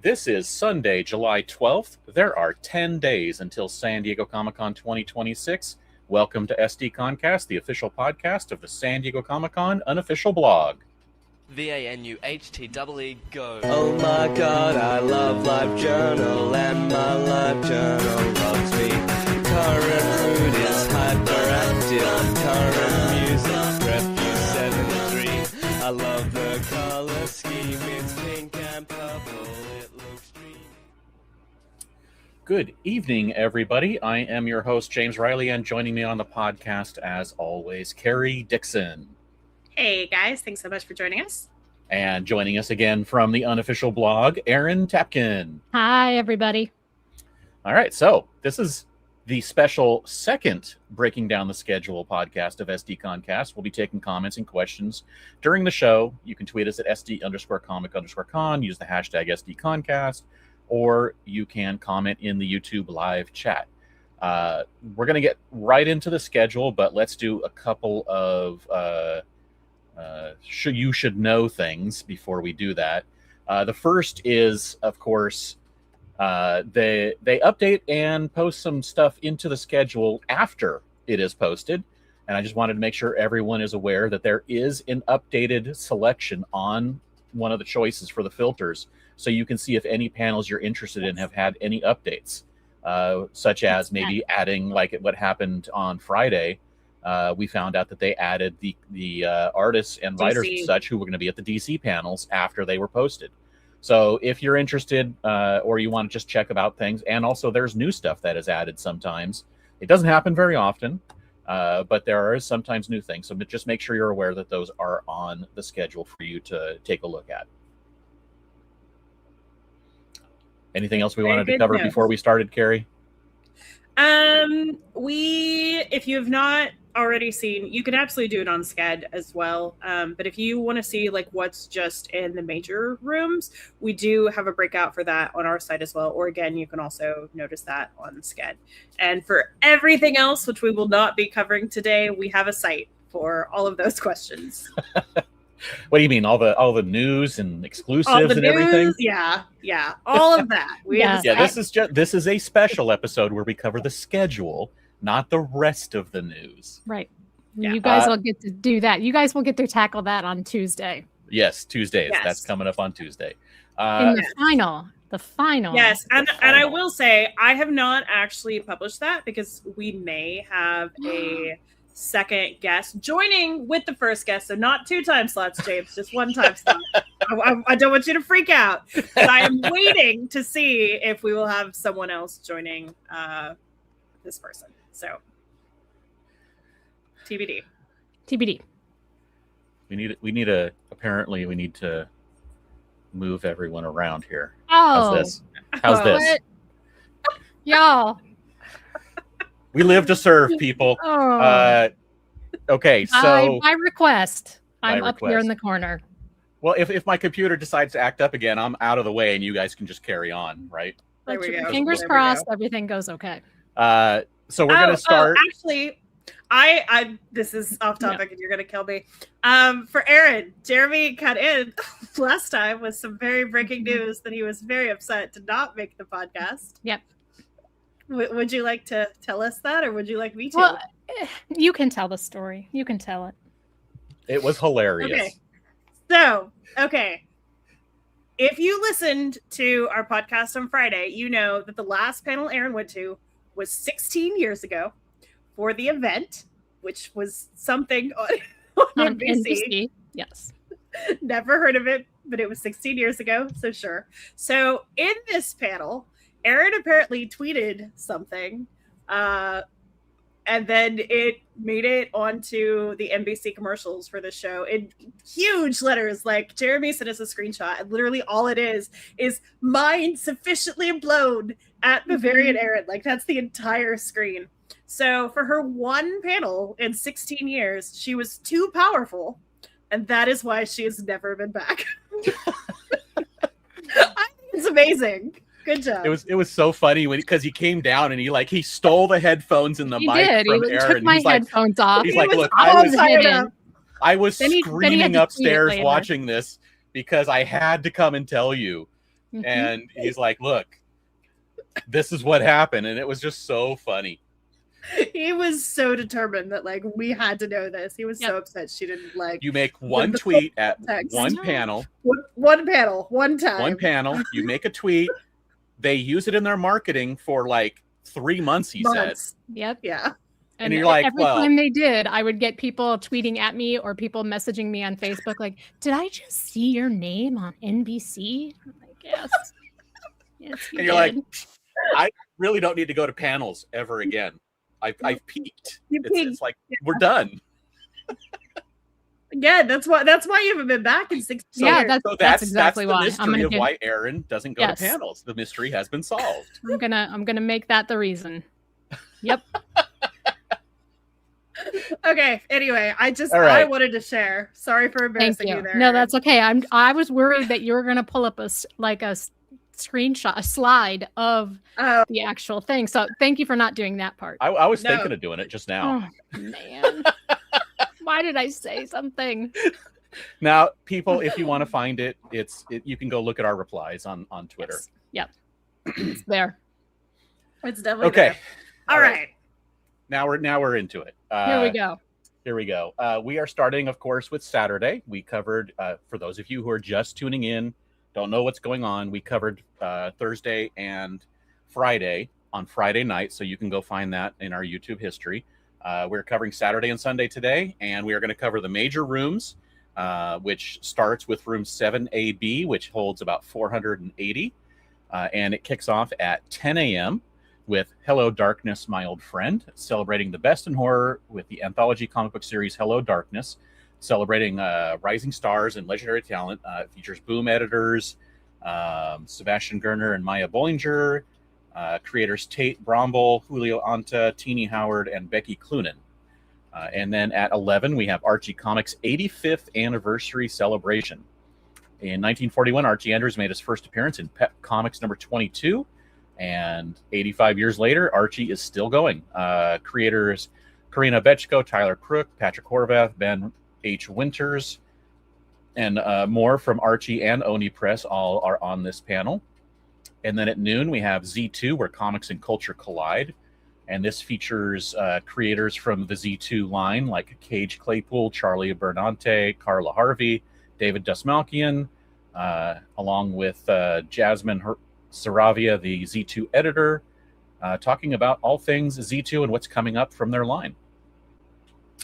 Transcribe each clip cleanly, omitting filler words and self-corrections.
This is Sunday, July 12th. There are 10 days until San Diego Comic-Con 2026. Welcome to SDConCast, the official podcast of the San Diego Comic-Con unofficial blog. VANUHTEE go. Oh my god, I love LiveJournal, and my LiveJournal loves me. Current mood is hyperactive, current music, Refuse 73. I love the color scheme, it's pink and purple, it looks dreamy. Good evening, everybody. I am your host, James Riley, and joining me on the podcast, as always, Carrie Dixon. Hey guys, thanks so much for joining us. And joining us again from the unofficial blog, Erin Tapkin. Hi, everybody. All right, so this is the special second Breaking Down the Schedule podcast of SDConCast. We'll be taking comments and questions during the show. You can tweet us at SD_comic_con, use the hashtag SDConCast, or you can comment in the YouTube live chat. We're going to get right into the schedule, but let's do a couple of you should know things before we do that. The first is, of course, they update and post some stuff into the schedule after it is posted. And I just wanted to make sure everyone is aware that there is an updated selection on one of the choices for the filters. So you can see if any panels you're interested in have had any updates, such as maybe adding, like what happened on Friday. We found out that they added the artists and writers and such who were going to be at the DC panels after they were posted. So if you're interested or you want to just check about things, and also there's new stuff that is added sometimes. It doesn't happen very often, but there are sometimes new things. So just make sure you're aware that those are on the schedule for you to take a look at. Anything else we wanted to cover before we started, Carrie? If you have not already seen, you can absolutely do it on Sched as well. But if you want to see like what's just in the major rooms, we do have a breakout for that on our site as well. Or again, you can also notice that on Sched. And for everything else, which we will not be covering today, we have a site for all of those questions. What do you mean? All the news and exclusives and everything? Yeah, all of that. This is a special episode where we cover the schedule, not the rest of the news. Right. Yeah. You guys will get to do that. You guys will get to tackle that on Tuesday. Yes, Tuesdays. Yes. That's coming up on Tuesday. In the final. Yes, and I will say I have not actually published that because we may have a second guest joining with the first guest, so not 2 time slots, James, just 1 time slot. I don't want you to freak out, but I am waiting to see if we will have someone else joining this person. So TBD. We need to move everyone around here. Oh, how's this? Y'all. We live to serve, people. Okay, so by request, I'm up here in the corner. Well, if my computer decides to act up again, I'm out of the way, and you guys can just carry on, right? There we go. Fingers crossed, everything goes okay. So we're gonna start. Actually, I this is off topic, and you're gonna kill me. For Aaron, Jeremy cut in last time with some very breaking news that he was very upset to not make the podcast. Yep. Would you like to tell us that, or would you like me to? Well, you can tell the story. You can tell it. It was hilarious. Okay. So, if you listened to our podcast on Friday, you know that the last panel Aaron went to was 16 years ago for the event, which was something on NBC. Yes. Never heard of it, but it was 16 years ago, so sure. So in this panel, Aaron apparently tweeted something, and then it made it onto the NBC commercials for the show in huge letters. Like, Jeremy sent us a screenshot, and literally all it is mind sufficiently blown at Bavarian Aaron. Like, that's the entire screen. So for her 1 panel in 16 years, she was too powerful, and that is why she has never been back. I think it's amazing. Good job. It was so funny because he came down and he stole the headphones and the mic from Aaron. Took my headphones off. He's like, look, I was screaming upstairs watching this because I had to come and tell you And he's like, look, this is what happened. And it was just so funny. He was so determined that like we had to know this. He was so upset she didn't like. You make one tweet at text. one panel. One panel, one time. One panel. You make a tweet. They use it in their marketing for like 3 months, he said. Yep. Yeah. And you're like, every time they did, I would get people tweeting at me or people messaging me on Facebook like, did I just see your name on NBC? I'm like, yes. Yes, you and you're did. like, I really don't need to go to panels ever again. I've peaked. It's like, we're done. Yeah, that's why you haven't been back in 6 years. Yeah, that's exactly the why. mystery of why Aaron doesn't go to panels. The mystery has been solved. I'm gonna make that the reason. Yep. Okay. Anyway, I wanted to share. Sorry for embarrassing you there. No, that's okay. I was worried that you were gonna pull up a screenshot, a slide of the actual thing. So thank you for not doing that part. I was thinking of doing it just now. Oh, man. Why did I say something? Now, people, if you want to find it, you can go look at our replies on Twitter. Yes. Yep. It's there. It's definitely there. All right. Now we're into it. Here we go. We are starting, of course, with Saturday. We covered, for those of you who are just tuning in, don't know what's going on, we covered Thursday and Friday on Friday night, so you can go find that in our YouTube history. We're covering Saturday and Sunday today, and we are going to cover the major rooms, which starts with room 7AB, which holds about 480, and it kicks off at 10 a.m. with Hello Darkness, My Old Friend, celebrating the best in horror with the anthology comic book series Hello Darkness, celebrating rising stars and legendary talent. Features Boom editors, Sebastian Gerner and Maya Bollinger, creators Tate Bromble, Julio Anta, Teenie Howard, and Becky Cloonan. And then at 11, we have Archie Comics' 85th anniversary celebration. In 1941, Archie Andrews made his first appearance in Pep Comics number 22. And 85 years later, Archie is still going. Creators Karina Bechko, Tyler Crook, Patrick Horvath, Ben H. Winters, and more from Archie and Oni Press all are on this panel. And then at noon, we have Z2, where comics and culture collide. And this features creators from the Z2 line, like Cage Claypool, Charlie Bernante, Carla Harvey, David Dastmalchian, along with Jasmine Saravia, the Z2 editor, talking about all things Z2 and what's coming up from their line.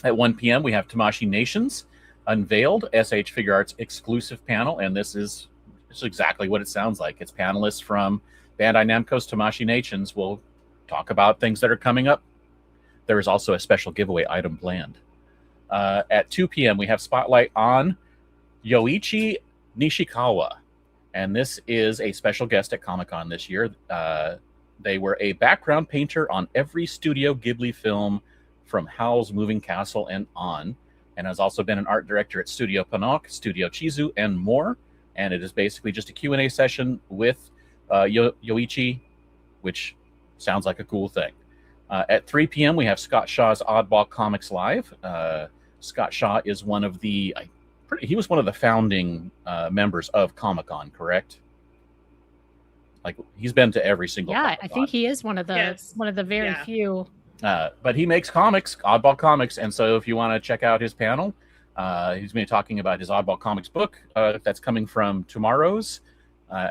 At 1 p.m., we have Tamashii Nations Unveiled, SH Figure Arts exclusive panel, and this is exactly what it sounds like. It's panelists from Bandai Namco's Tamashii Nations will talk about things that are coming up. There is also a special giveaway item planned. At 2 p.m., we have Spotlight on Yoichi Nishikawa, and this is a special guest at Comic-Con this year. They were a background painter on every Studio Ghibli film from Howl's Moving Castle and on, and has also been an art director at Studio Panok, Studio Chizu, and more. And it is basically just a Q&A session with Yoichi, which sounds like a cool thing. At 3 p.m., we have Scott Shaw's Oddball Comics Live. Scott Shaw is one of the he was one of the founding members of Comic-Con, correct? Like, he's been to every single Comic-Con. I think he is one of the very few. But he makes comics, Oddball Comics, and so if you want to check out his panel, he's been talking about his Oddball Comics book that's coming from Tomorrow's,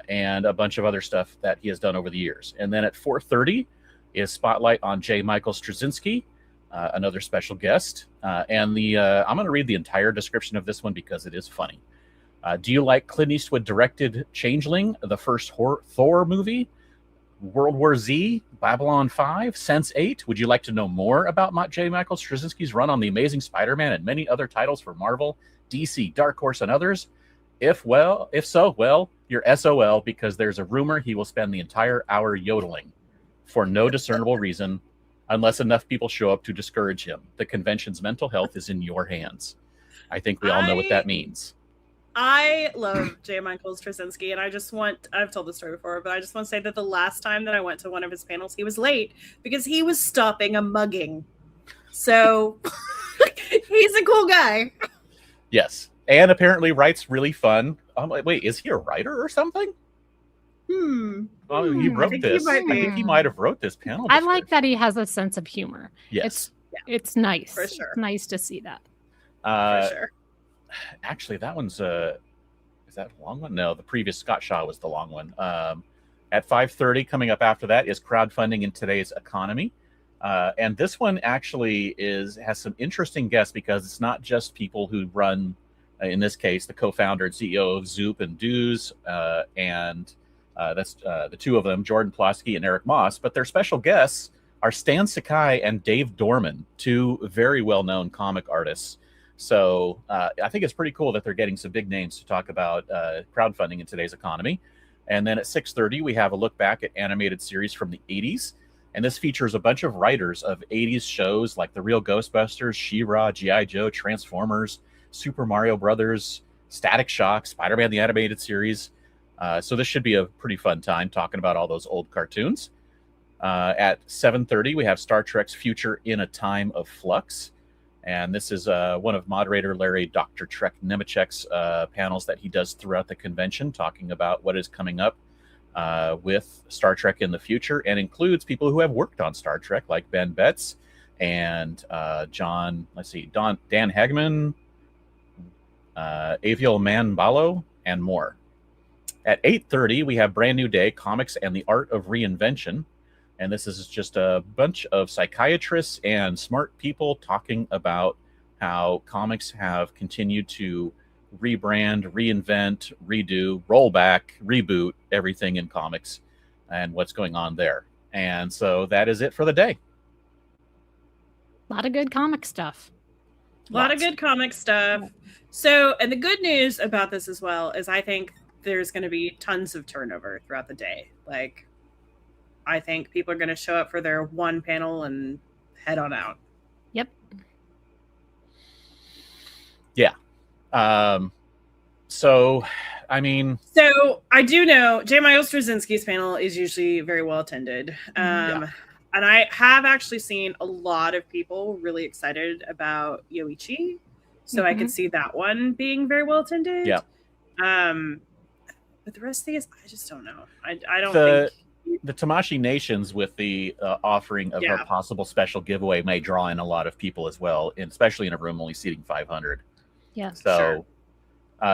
and a bunch of other stuff that he has done over the years. And then at 4:30 is Spotlight on J. Michael Straczynski, another special guest. And I'm going to read the entire description of this one because it is funny. Do you like Clint Eastwood directed Changeling, the first Thor movie, World War Z, Babylon 5, Sense 8? Would you like to know more about J. Michael Straczynski's run on The Amazing Spider-Man and many other titles for Marvel, DC, Dark Horse, and others? If so, you're SOL, because there's a rumor he will spend the entire hour yodeling for no discernible reason, unless enough people show up to discourage him. The convention's mental health is in your hands. I think we all know what that means. I love J. Michael Straczynski, and I've told this story before, but I just want to say that the last time that I went to one of his panels, he was late because he was stopping a mugging. So he's a cool guy. Yes. And apparently writes really fun. I'm like, wait, is he a writer or something? Well, he Hmm. wrote think he this. might I think he might have wrote this panel. I like description. that he has a sense of humor. Yes. It's nice. For sure. It's nice to see that. For sure. Actually, that one's is that a long one? No, the previous Scott Shaw was the long one. At 5:30, coming up after that is crowdfunding in today's economy. And this one actually has some interesting guests because it's not just people who run, in this case, the co-founder and CEO of Zoop and Doos, and that's the two of them, Jordan Plosky and Eric Moss. But their special guests are Stan Sakai and Dave Dorman, two very well-known comic artists. So I think it's pretty cool that they're getting some big names to talk about crowdfunding in today's economy. And then at 6:30, we have a look back at animated series from the 80s. And this features a bunch of writers of 80s shows like The Real Ghostbusters, She-Ra, G.I. Joe, Transformers, Super Mario Brothers, Static Shock, Spider-Man the Animated Series. So this should be a pretty fun time talking about all those old cartoons. At 7:30, we have Star Trek's Future in a Time of Flux. And this is one of moderator Larry Dr. Trek Nemechek's panels that he does throughout the convention, talking about what is coming up with Star Trek in the future, and includes people who have worked on Star Trek, like Ben Betts and Dan Hagman, Aviel Manbalo, and more. At 8:30, we have Brand New Day, Comics and the Art of Reinvention. And this is just a bunch of psychiatrists and smart people talking about how comics have continued to rebrand, reinvent, redo, roll back, reboot everything in comics and what's going on there. And so that is it for the day. A lot of good comic stuff. A lot of good comic stuff. So, and the good news about this as well is I think there's going to be tons of turnover throughout the day. Like, I think people are going to show up for their one panel and head on out. Yep. Yeah. So, I mean... So, I do know J. Miles Straczynski's panel is usually very well attended. And I have actually seen a lot of people really excited about Yoichi. So, I could see that one being very well attended. Yeah. But the rest of these, I just don't know. I don't think... The Tamashii Nations with the offering of her possible special giveaway may draw in a lot of people as well, and especially in a room only seating 500. Yeah. So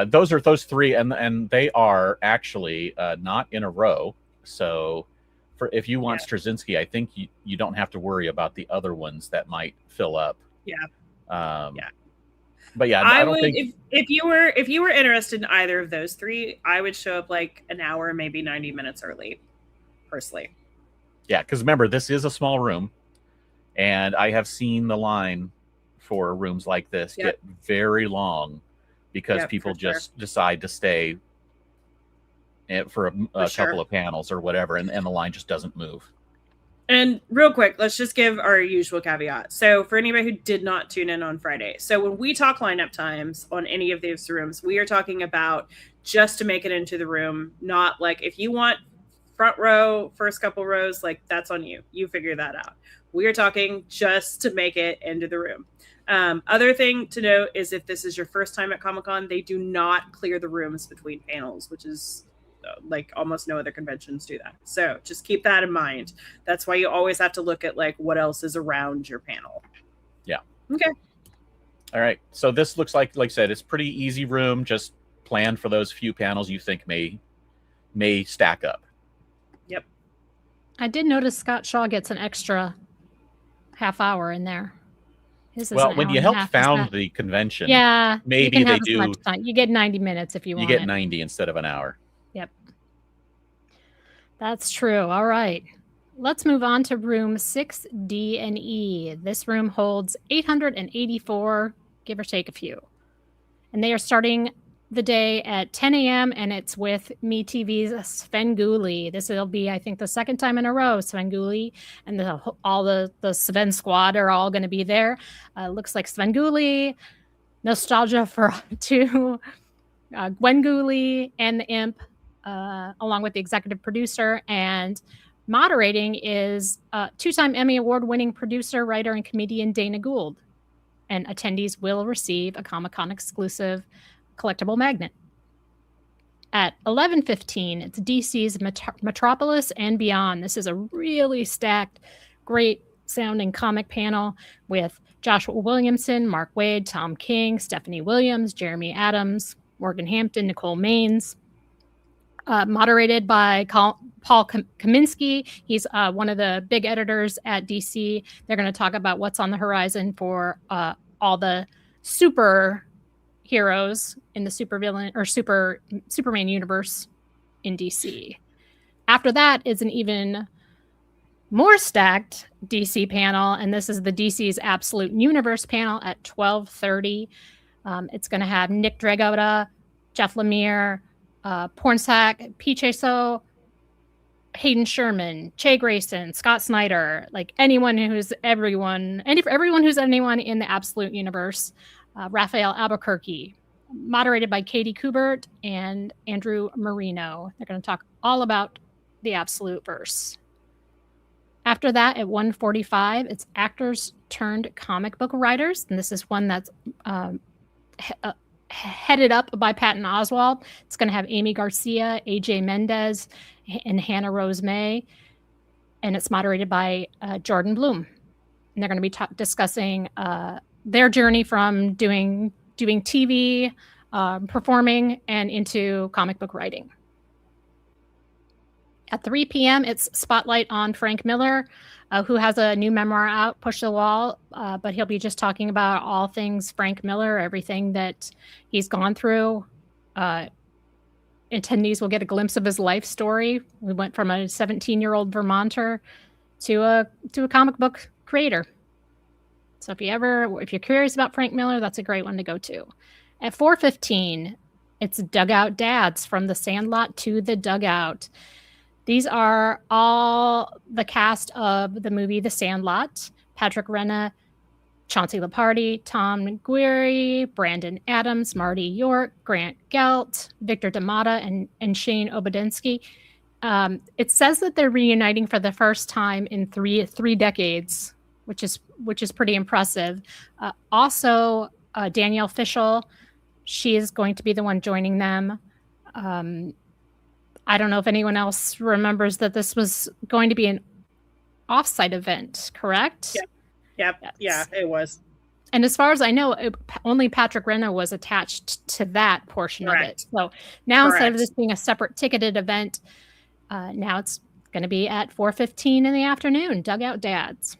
those are those three, and they are actually not in a row. So if you want Straczynski, I think you don't have to worry about the other ones that might fill up. Yeah. But yeah, I don't think if you were interested in either of those three, I would show up like an hour, maybe 90 minutes early. Personally. Yeah, because remember, this is a small room, and I have seen the line for rooms like this get very long because people just decide to stay for a couple of panels or whatever, and the line just doesn't move. And real quick, let's just give our usual caveat. So for anybody who did not tune in on Friday, so when we talk lineup times on any of these rooms, we are talking about just to make it into the room, not like if you want front row, first couple rows, like that's on you. You figure that out. We are talking just to make it into the room. Other thing to note is if this is your first time at Comic-Con, they do not clear the rooms between panels, which is like almost no other conventions do that. So just keep that in mind. That's why you always have to look at like what else is around your panel. Yeah. Okay. All right. So this looks like I said, it's pretty easy room. Just plan for those few panels you think may stack up. Yep. I did notice Scott Shaw gets an extra half hour in there. Well, when you help found the convention, maybe they do. You get 90 minutes if you want. You get 90 instead of an hour. Yep. That's true. All right. Let's move on to room 6D and E. This room holds 884, give or take a few. And they are starting the day at 10 a.m. and it's with MeTV's Svengoolie. This will be, I think, the second time in a row. Svengoolie and all the Sven squad are all going to be there. Looks like Svengoolie, nostalgia for Gwengoolie and the Imp, along with the executive producer, and moderating is two-time Emmy Award-winning producer, writer, and comedian Dana Gould. And attendees will receive a Comic-Con exclusive collectible magnet. At 11:15, it's DC's Metropolis and Beyond. This is a really stacked, great sounding comic panel with Joshua Williamson, Mark Waid, Tom King, Stephanie Williams, Jeremy Adams, Morgan Hampton, Nicole Maines. Moderated by Paul Kaminsky. He's one of the big editors at DC. They're going to talk about what's on the horizon for all the super heroes in the supervillain or Superman universe in DC. After that is an even more stacked DC panel, and this is the DC's Absolute Universe panel at 12:30. It's going to have Nick Dragotta, Jeff Lemire, Pornsak, Picheso, Hayden Sherman, Che Grayson, Scott Snyder, like everyone who's anyone in the Absolute Universe. Raphael Albuquerque, moderated by Katie Kubert and Andrew Marino. They're going to talk all about the Absolute Verse. After that, at 1:45, it's actors turned comic book writers, and this is one that's headed up by Patton Oswalt. It's going to have Amy Garcia, AJ Mendez, and Hannah Rose May, and it's moderated by Jordan Bloom. And they're going to be discussing their journey from doing TV, performing, and into comic book writing. At 3 p.m., it's Spotlight on Frank Miller, who has a new memoir out, Push the Wall, but he'll be just talking about all things Frank Miller, everything that he's gone through. Attendees will get a glimpse of his life story. We went from a 17-year-old Vermonter to a comic book creator. So if you're curious about Frank Miller, that's a great one to go to. At 4:15, it's Dugout Dads, From the Sandlot to the Dugout. These are all the cast of the movie The Sandlot: Patrick Renna, Chauncey Lepardi, Tom Guiri, Brandon Adams, Marty York, Grant Gelt, Victor D'Amata, and Shane Obadinsky. It says that they're reuniting for the first time in three decades, which is pretty impressive. Also, Danielle Fishel, she is going to be the one joining them. I don't know if anyone else remembers that this was going to be an off-site event, correct? Yep. Yeah, it was. And as far as I know, only Patrick Renna was attached to that portion of it. So now instead of this being a separate ticketed event, now it's going to be at 4:15 in the afternoon, Dugout Dads.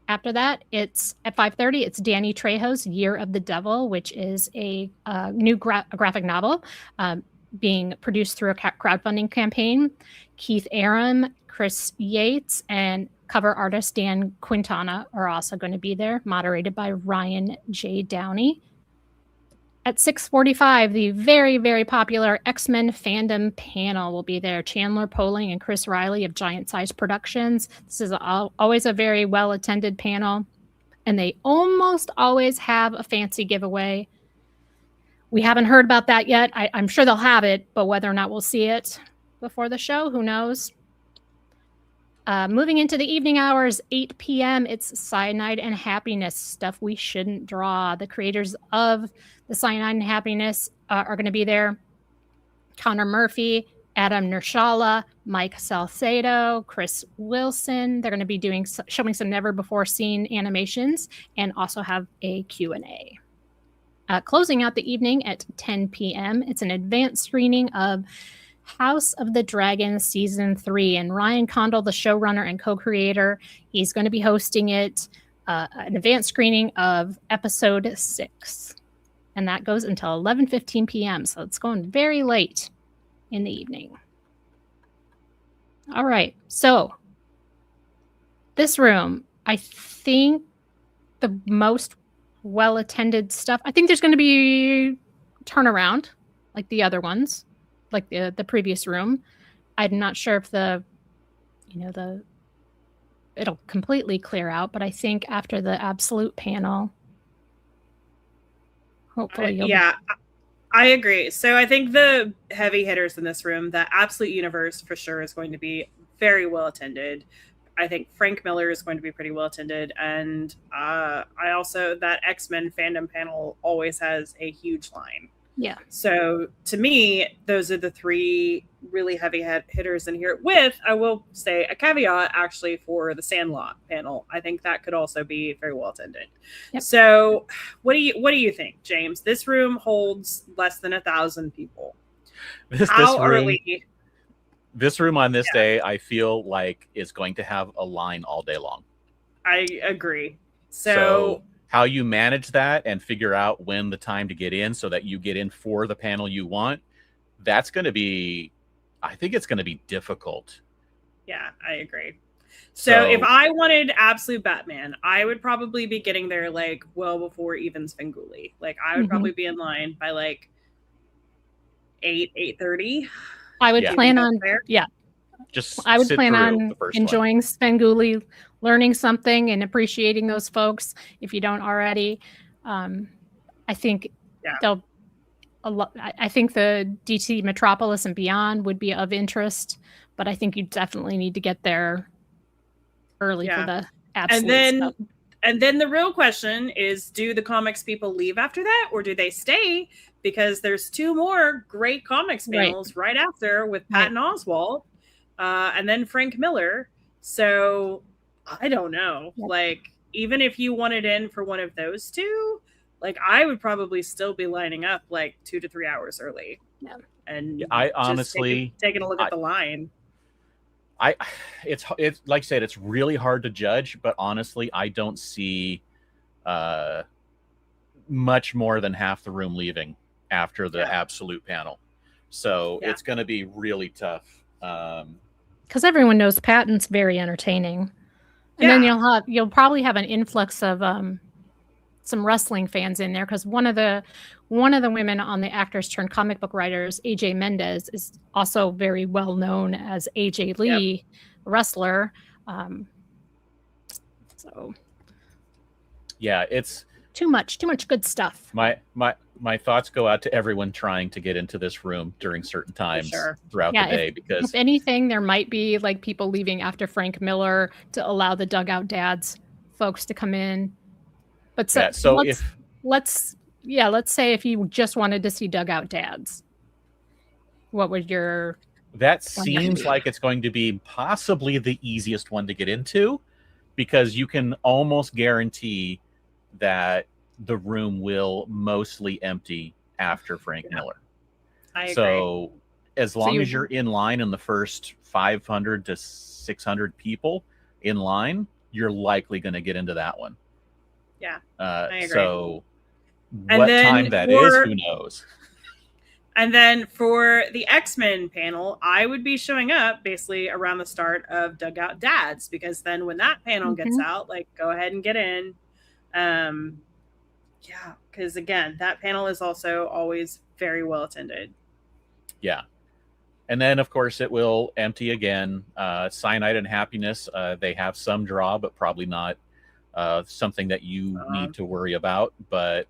After that, it's at 5:30. It's Danny Trejo's Year of the Devil, which is a new graphic novel being produced through a crowdfunding campaign. Keith Aram, Chris Yates, and cover artist Dan Quintana are also going to be there, moderated by Ryan J. Downey. At 6:45, the very, very popular X-Men fandom panel will be there. Chandler Poling and Chris Riley of Giant Size Productions. This is always a very well-attended panel, and they almost always have a fancy giveaway. We haven't heard about that yet. I'm sure they'll have it, but whether or not we'll see it before the show, who knows? Moving into the evening hours, 8 p.m., it's Cyanide and Happiness, Stuff We Shouldn't Draw. The creators of the Cyanide and Happiness are going to be there. Connor Murphy, Adam Nershala, Mike Salcedo, Chris Wilson. They're going to be showing some never-before-seen animations and also have a Q&A. Closing out the evening at 10 p.m., it's an advanced screening of House of the Dragon Season 3. And Ryan Condal, the showrunner and co-creator, he's going to be hosting it, an advanced screening of Episode 6. And that goes until 11:15 p.m., so it's going very late in the evening. All right, so this room, I think the most well-attended stuff. I think there's going to be turnaround, like the other ones, like the previous room. I'm not sure if it'll completely clear out, but I think after the Absolute panel, hopefully I agree. So I think the heavy hitters in this room, the Absolute Universe for sure is going to be very well attended. I think Frank Miller is going to be pretty well attended. And I also, that X-Men fandom panel always has a huge line. Yeah. So to me, those are the three really heavy hitters in here. With, I will say, a caveat actually for the Sandlot panel. I think that could also be very well attended. Yep. So, what do you think, James? This room holds less than 1,000 people. How early? This room on this day, I feel like is going to have a line all day long. I agree. So how you manage that and figure out when the time to get in so that you get in for the panel you want, that's going to be, I think it's going to be difficult. Yeah, I agree. So if I wanted absolute Batman, I would probably be getting there like well before even Svengoolie. Like I would probably be in line by like 8:30. I would plan on I would plan on enjoying Svengoolie, learning something and appreciating those folks if you don't already. I think I think the DC Metropolis and beyond would be of interest, but I think you definitely need to get there early for the absolute stuff. And then the real question is, do the comics people leave after that, or do they stay? Because there's two more great comics panels right after with Patton Oswalt and then Frank Miller. So I don't know. Yep. Like, even if you wanted in for one of those two, like I would probably still be lining up like 2 to 3 hours early. Yeah. And I honestly taking a look at the line. It's like I said, it's really hard to judge, but honestly, I don't see much more than half the room leaving after the absolute panel. So it's going to be really tough. Because everyone knows Patton's very entertaining. And then you'll probably have an influx of some wrestling fans in there, because one of the women on the Actors Turned Comic Book Writers, AJ Mendez, is also very well known as AJ Lee, wrestler. So yeah, it's too much good stuff. My thoughts go out to everyone trying to get into this room during certain times throughout the day, because if anything, there might be like people leaving after Frank Miller to allow the Dugout Dads folks to come in. But let's say if you just wanted to see Dugout Dads, what would your that seems like it's going to be possibly the easiest one to get into, because you can almost guarantee that the room will mostly empty after Frank Miller. I agree. So as long as you're in line in the first 500 to 600 people in line, you're likely going to get into that one. Yeah, I agree. So what time that is, who knows? And then for the X-Men panel, I would be showing up basically around the start of Dugout Dads, because then when that panel gets out, like, go ahead and get in. Because again, that panel is also always very well attended. Yeah. And then, of course, it will empty again. Cyanide and Happiness, they have some draw, but probably not something that you need to worry about. But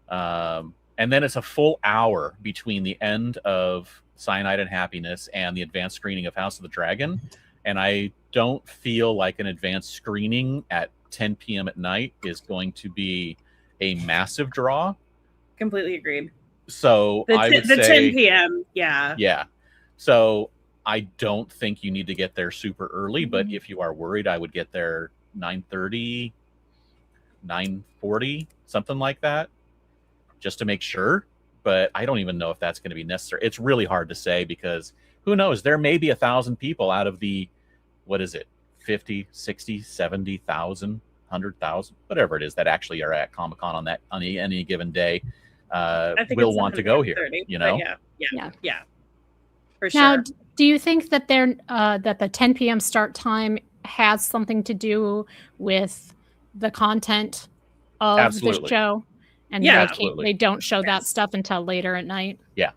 and then it's a full hour between the end of Cyanide and Happiness and the advanced screening of House of the Dragon. And I don't feel like an advanced screening at 10 p.m. at night is going to be a massive draw. Completely agreed. So I would say 10 p.m. Yeah. So I don't think you need to get there super early, but if you are worried, I would get there 9:30, 9:40, something like that, just to make sure. But I don't even know if that's going to be necessary. It's really hard to say, because who knows? There may be 1,000 people out of the, 50, 60, 70,000, 100,000, whatever it is that actually are at Comic-Con on any given day, will want to go here. Yeah. For sure. Now, do you think that that the 10 p.m. start time has something to do with the content of the show? And they don't show that stuff until later at night? Yeah,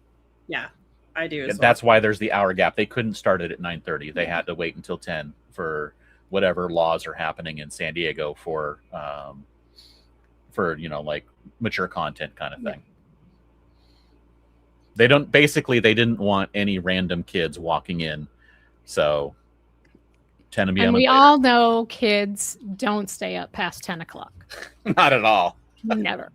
I do. That's why there's the hour gap. They couldn't start it at 9:30. They had to wait until 10 for whatever laws are happening in San Diego for like mature content kind of thing. They didn't want any random kids walking in. So 10 p.m. And we all know kids don't stay up past 10 o'clock. Not at all. Never.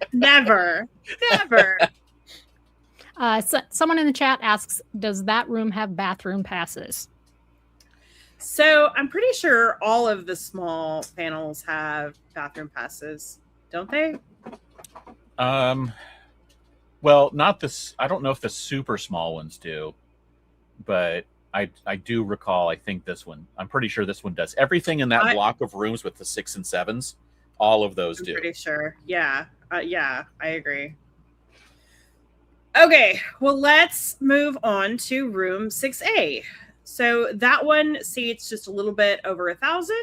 Someone in the chat asks, does that room have bathroom passes? So I'm pretty sure all of the small panels have bathroom passes, don't they? Well, not this. I don't know if the super small ones do, but I do recall. I think this one. I'm pretty sure this one does. Everything in that block of rooms with the 6 and 7s, all of those do. Pretty sure. Yeah. Yeah, I agree. Okay, well, let's move on to room 6A. So that one seats just a little bit over 1,000.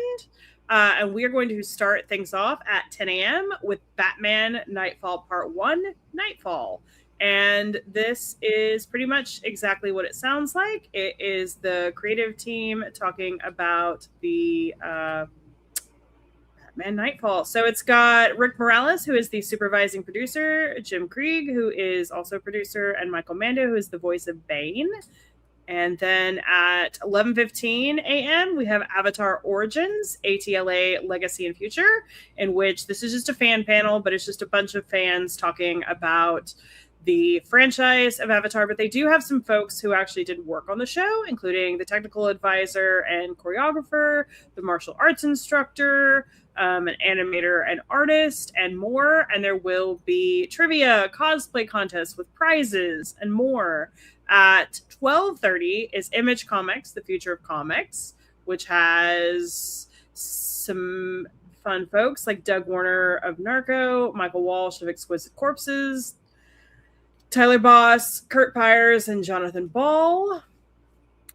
And we are going to start things off at 10 a.m. with Batman Nightfall Part 1, Nightfall. And this is pretty much exactly what it sounds like. It is the creative team talking about the Batman Nightfall. So it's got Rick Morales, who is the supervising producer, Jim Krieg, who is also producer, and Michael Mando, who is the voice of Bane. And then at 11:15 a.m., we have Avatar Origins, ATLA Legacy and Future, in which this is just a fan panel, but it's just a bunch of fans talking about the franchise of Avatar. But they do have some folks who actually did work on the show, including the technical advisor and choreographer, the martial arts instructor, an animator and artist, and more. And there will be trivia, cosplay contests with prizes, and more. At 12:30 is Image Comics, The Future of Comics, which has some fun folks like Doug Warner of Narco, Michael Walsh of Exquisite Corpses, Tyler Boss, Kurt Byers, and Jonathan Ball.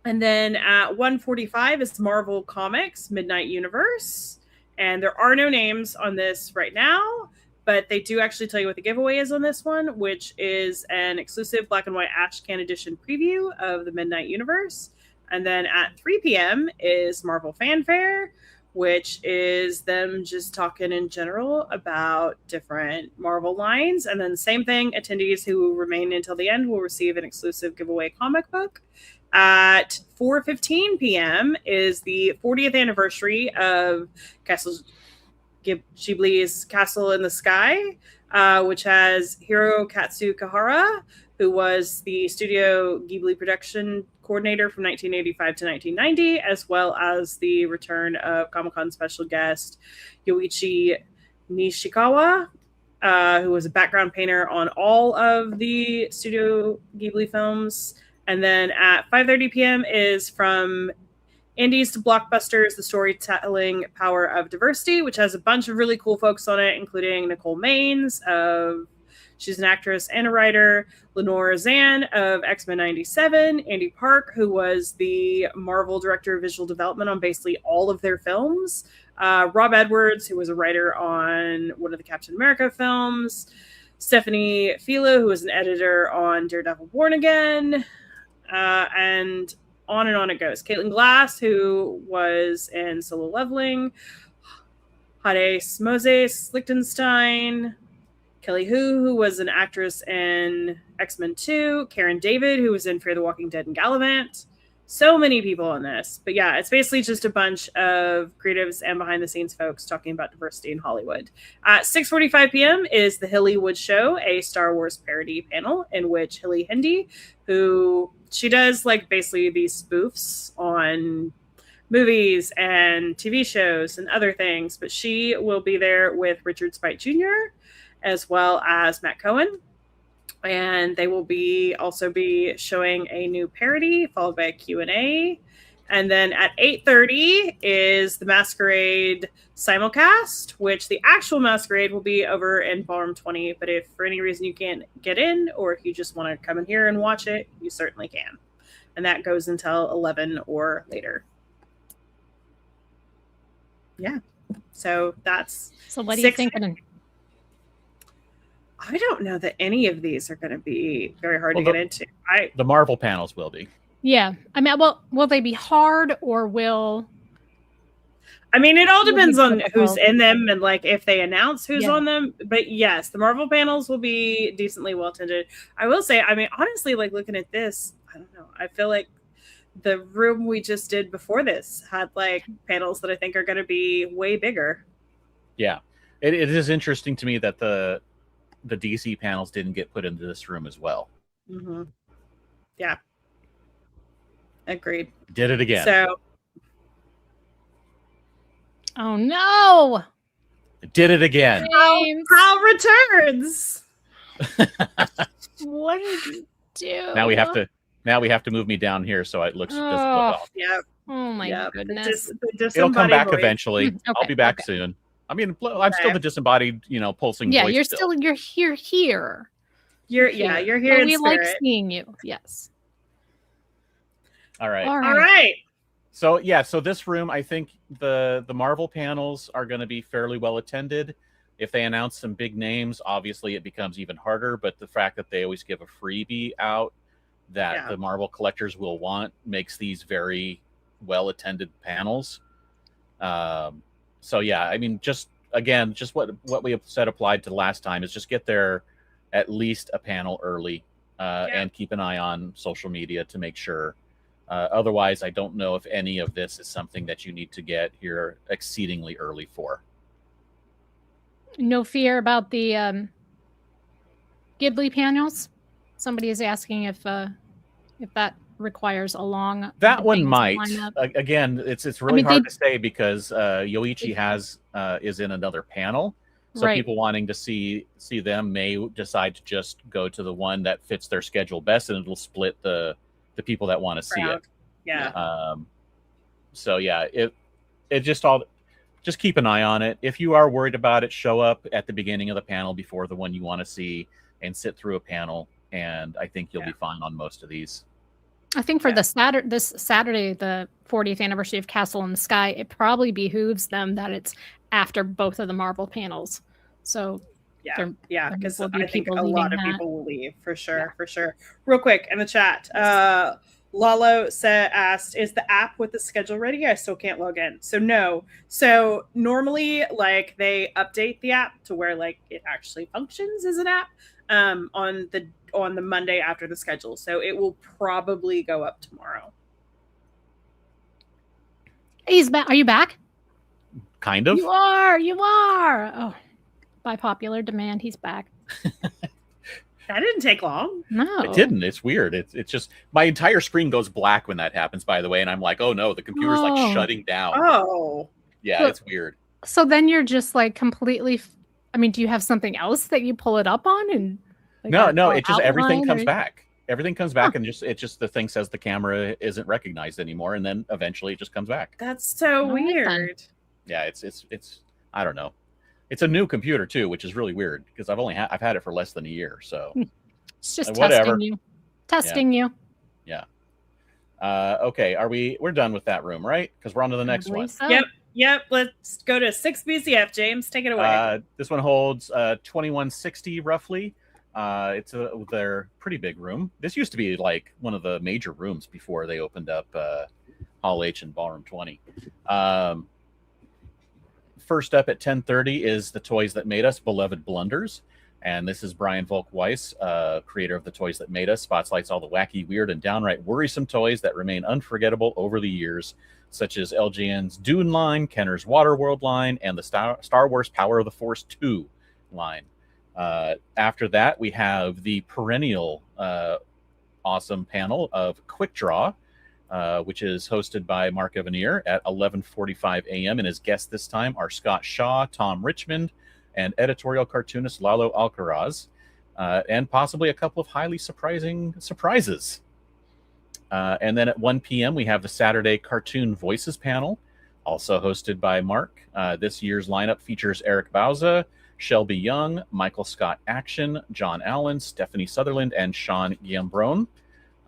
And then at 1:45 is Marvel Comics, Midnight Universe. And there are no names on this right now, but they do actually tell you what the giveaway is on this one, which is an exclusive black and white Ashcan edition preview of the Midnight Universe. And then at 3 p.m. is Marvel Fanfare, which is them just talking in general about different Marvel lines. And then same thing, attendees who remain until the end will receive an exclusive giveaway comic book. At 4:15 p.m. is the 40th anniversary of Ghibli's Castle in the Sky, which has Hirokatsu Kahara, who was the Studio Ghibli production coordinator from 1985 to 1990, as well as the return of Comic-Con special guest Yoichi Nishikawa, who was a background painter on all of the Studio Ghibli films. And then at 5:30 p.m. is From Indies to Blockbusters, the storytelling power of diversity, which has a bunch of really cool folks on it, including Nicole Maines she's an actress and a writer, Lenore Zan of X-Men 97, Andy Park, who was the Marvel director of visual development on basically all of their films, Rob Edwards, who was a writer on one of the Captain America films, Stephanie Filo, who was an editor on Daredevil Born Again, and on it goes. Caitlin Glass, who was in Solo Leveling, Hades Moses Lichtenstein, Kelly who was an actress in X-Men 2, Karen David, who was in Fear the Walking Dead and Gallivant. So many people on this. But yeah, it's basically just a bunch of creatives and behind-the-scenes folks talking about diversity in Hollywood. At 6:45 p.m. is the Hillywood Show, a Star Wars parody panel in which Hilly Hindi, who she does like basically these spoofs on movies and TV shows and other things, but she will be there with Richard Spite Jr. as well as Matt Cohen. And they will also be showing a new parody followed by a Q&A. And then at 8:30 is the Masquerade simulcast, which the actual Masquerade will be over in Ballroom 20. But if for any reason you can't get in, or if you just want to come in here and watch it, you certainly can. And that goes until 11 or later. Yeah. So that's... So what do you think? I don't know that any of these are going to be very hard to get into. The Marvel panels will be. Yeah. I mean, will they be hard or will... I mean, it all depends on who's in them and like if they announce who's on them. But yes, the Marvel panels will be decently well attended. I will say, I mean, honestly, like looking at this, I don't know. I feel like the room we just did before this had like panels that I think are going to be way bigger. Yeah. It is interesting to me that the DC panels didn't get put into this room as well. Mm-hmm. Yeah. Agreed. Did it again. So, Oh no! Did it again. James, Hal returns. what did you do? Now we have to move me down here so it looks visible. Oh, Yep. oh my Yep. goodness. It'll come back voice. eventually. Okay, I'll be back okay. soon. I mean, I'm still the disembodied, pulsing Yeah, voice. you're here. You're here But in we like spirit. seeing you. Yes. All right. All right. So this room, I think the Marvel panels are going to be fairly well attended. If they announce some big names, obviously it becomes even harder. But the fact that they always give a freebie out that the Marvel collectors will want makes these very well attended panels. So yeah, I mean, just what we have said applied to last time is just get there at least a panel early, and keep an eye on social media to make sure. Otherwise, I don't know if any of this is something that you need to get here exceedingly early for. No fear about the Ghibli panels. Somebody is asking if that requires a long. That one might. lineup. Again, it's really hard to say because Yoichi is in another panel, so people wanting to see them may decide to just go to the one that fits their schedule best, and it'll split the people that want to see it. Yeah. So yeah, it just keep an eye on it. If you are worried about it, show up at the beginning of the panel before the one you want to see and sit through a panel, and I think you'll be fine on most of these. I think for this Saturday, the 40th anniversary of Castle in the Sky, it probably behooves them that it's after both of the Marvel panels. So because will be I think a people lot of leaving people will leave for sure. Real quick in the chat, Lalo asked, "Is the app with the schedule ready? I still can't log in." So no. So normally, like they update the app to where like it actually functions as an app on the Monday after the schedule. So it will probably go up tomorrow. He's back. Are you back? Kind of. You are. Oh, by popular demand, he's back. That didn't take long. No, it didn't. It's weird. It's just my entire screen goes black when that happens. By the way, and I'm like, oh no, the computer's like shutting down. Oh, yeah, it's weird. So then you're just like completely. I mean, do you have something else that you pull it up on? And like no, it just everything comes or... back. Everything comes back, and just the thing says the camera isn't recognized anymore, and then eventually it just comes back. That's so weird. Yeah, it's I don't know. It's a new computer too, which is really weird because I've had it for less than a year, so it's just whatever. Testing you. Yeah. Okay, we're done with that room, right? Because we're on to the next one. So. Yep. Let's go to 6 BCF. James, take it away. This one holds 2160 roughly. It's their pretty big room. This used to be like one of the major rooms before they opened up Hall H and Ballroom 20. First up at 10:30 is the Toys That Made Us, Beloved Blunders. And this is Brian Volk Weiss, creator of the Toys That Made Us, spotlights all the wacky, weird, and downright worrisome toys that remain unforgettable over the years, such as LJN's Dune line, Kenner's Waterworld line, and the Star Wars Power of the Force 2 line. After that, we have the perennial awesome panel of Quick Draw, which is hosted by Mark Evanier at 11:45 a.m. And his guests this time are Scott Shaw, Tom Richmond, and editorial cartoonist Lalo Alcaraz, and possibly a couple of highly surprising surprises. And then at 1 p.m., we have the Saturday Cartoon Voices panel, also hosted by Mark. This year's lineup features Eric Bauza, Shelby Young, Michael Scott Action, John Allen, Stephanie Sutherland, and Sean Giambrone,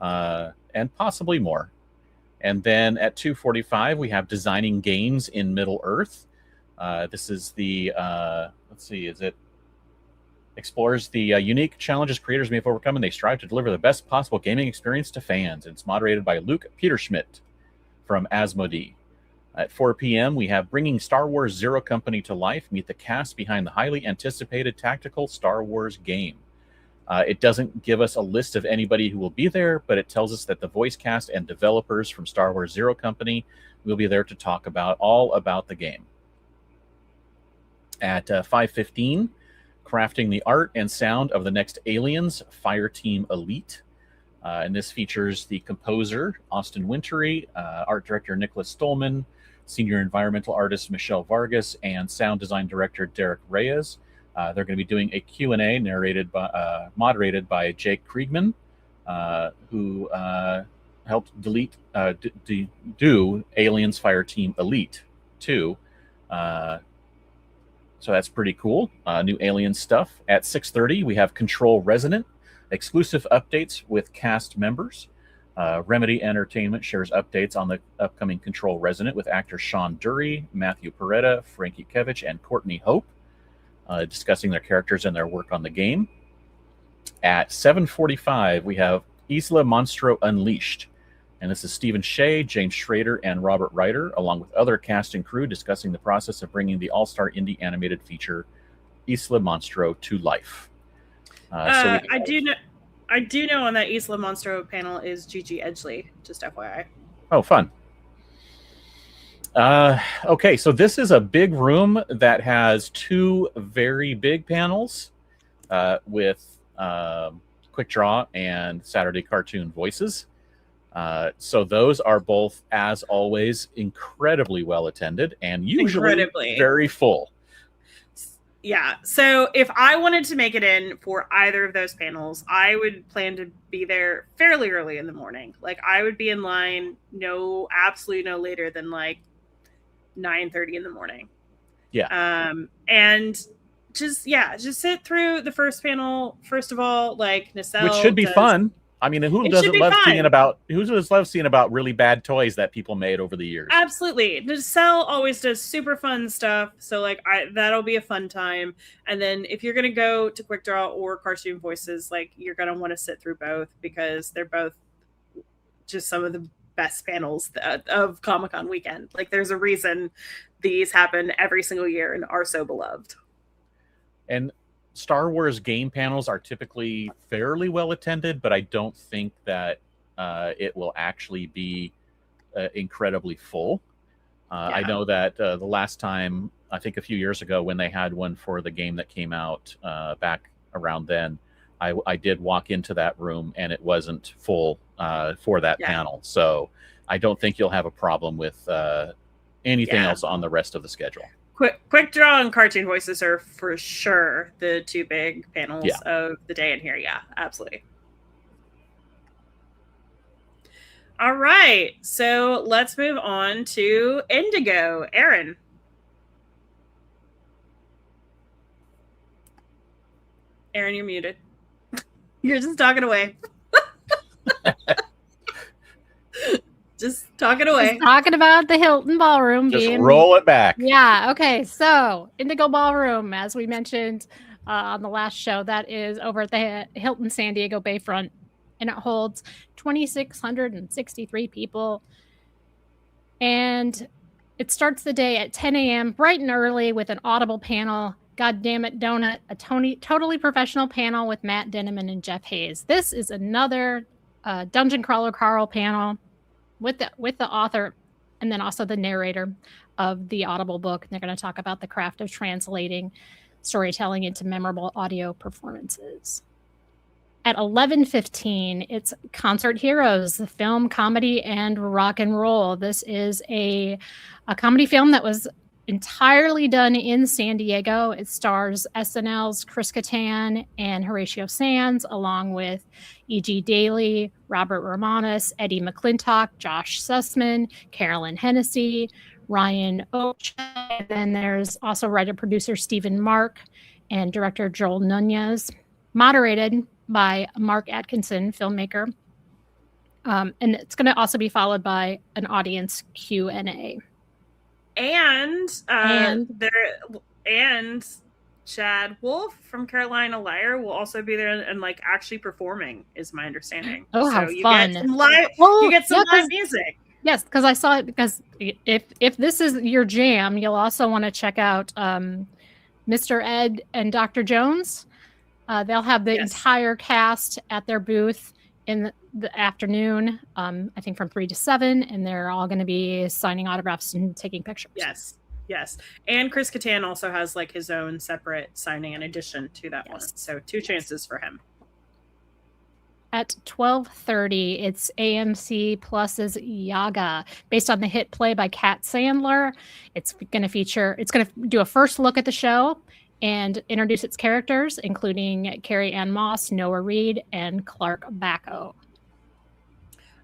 and possibly more. And then at 2:45, we have Designing Games in Middle-earth. This is the, explores the unique challenges creators may have overcome, and they strive to deliver the best possible gaming experience to fans. It's moderated by Luke Peterschmidt from Asmodee. At 4 p.m., we have Bringing Star Wars Zero Company to Life. Meet the cast behind the highly anticipated tactical Star Wars game. It doesn't give us a list of anybody who will be there, but it tells us that the voice cast and developers from Star Wars Zero Company will be there to talk all about the game. At 5:15, crafting the art and sound of the next Aliens Fireteam Elite. And this features the composer, Austin Wintory, art director, Nicholas Stolman, senior environmental artist, Michelle Vargas, and sound design director, Derek Reyes. They're going to be doing a Q&A moderated by Jake Kriegman, who helped do Aliens Fireteam Elite 2. So that's pretty cool. New Alien stuff. At 6:30, we have Control Resonant, exclusive updates with cast members. Remedy Entertainment shares updates on the upcoming Control Resonant with actors Sean Dury, Matthew Peretta, Frankie Kevich, and Courtney Hope, discussing their characters and their work on the game. At 7:45, we have Isla Monstro Unleashed. And this is Stephen Shea, James Schrader, and Robert Ryder, along with other cast and crew, discussing the process of bringing the all-star indie animated feature Isla Monstro to life. I do know on that Isla Monstro panel is Gigi Edgley, just FYI. Oh, fun. Okay, so this is a big room that has two very big panels with Quick Draw and Saturday Cartoon Voices. So those are both, as always, incredibly well attended and usually very full. Yeah. So if I wanted to make it in for either of those panels, I would plan to be there fairly early in the morning. Like I would be in line absolutely no later than like 9:30 in the morning. Yeah. And just sit through the first panel first of all, like Nacelle, which should be fun. I mean, who doesn't love seeing about really bad toys that people made over the years? Absolutely. Nacelle always does super fun stuff. So like that'll be a fun time. And then if you're going to go to Quick Draw or Cartoon Voices, like you're going to want to sit through both because they're both just some of the best panels of Comic-Con weekend. Like there's a reason these happen every single year and are so beloved. And Star Wars game panels are typically fairly well attended, but I don't think that it will actually be incredibly full. I know that the last time, I think a few years ago when they had one for the game that came out back around then, I did walk into that room and it wasn't full for that panel. So I don't think you'll have a problem with anything else on the rest of the schedule. Quick Draw and Cartoon Voices are for sure the two big panels of the day in here. Yeah, absolutely. All right, so let's move on to Indigo. Aaron. Aaron, you're muted. You're just talking away. Just talking away. Just talking about the Hilton Ballroom. Just roll it back. Yeah. Okay. So Indigo Ballroom, as we mentioned on the last show, that is over at the Hilton San Diego Bayfront, and it holds 2,663 people. And it starts the day at 10 a.m. bright and early with an Audible panel. God damn it, Donut, a totally professional panel with Matt Denneman and Jeff Hayes. This is another Dungeon Crawler Carl panel with the author and then also the narrator of the Audible book. They're going to talk about the craft of translating storytelling into memorable audio performances. At 11:15, it's Concert Heroes, the film, comedy, and rock and roll. This is a comedy film that was entirely done in San Diego. It stars SNL's Chris Kattan and Horatio Sands, along with E.G. Daly, Robert Romanus, Eddie McClintock, Josh Sussman, Carolyn Hennessy, Ryan Ocha. And then there's also writer-producer Stephen Mark and director Joel Nunez, moderated by Mark Atkinson, filmmaker. And it's going to also be followed by an audience Q&A. And Chad Wolf from Carolina Lyre will also be there and like actually performing, is my understanding. Oh, how you fun! Get some live, you get some live music. Yes, because I saw it. Because if this is your jam, you'll also want to check out Mr. Ed and Dr. Jones. They'll have the entire cast at their booth in the afternoon, I think from 3 to 7, and they're all going to be signing autographs and taking pictures. Yes. And Chris Kattan also has like his own separate signing in addition to that one. So 2 chances for him. At 12:30, it's AMC Plus's Yaga, based on the hit play by Kat Sandler. It's going to do a first look at the show and introduce its characters, including Carrie Ann Moss, Noah Reid, and Clark Bacco.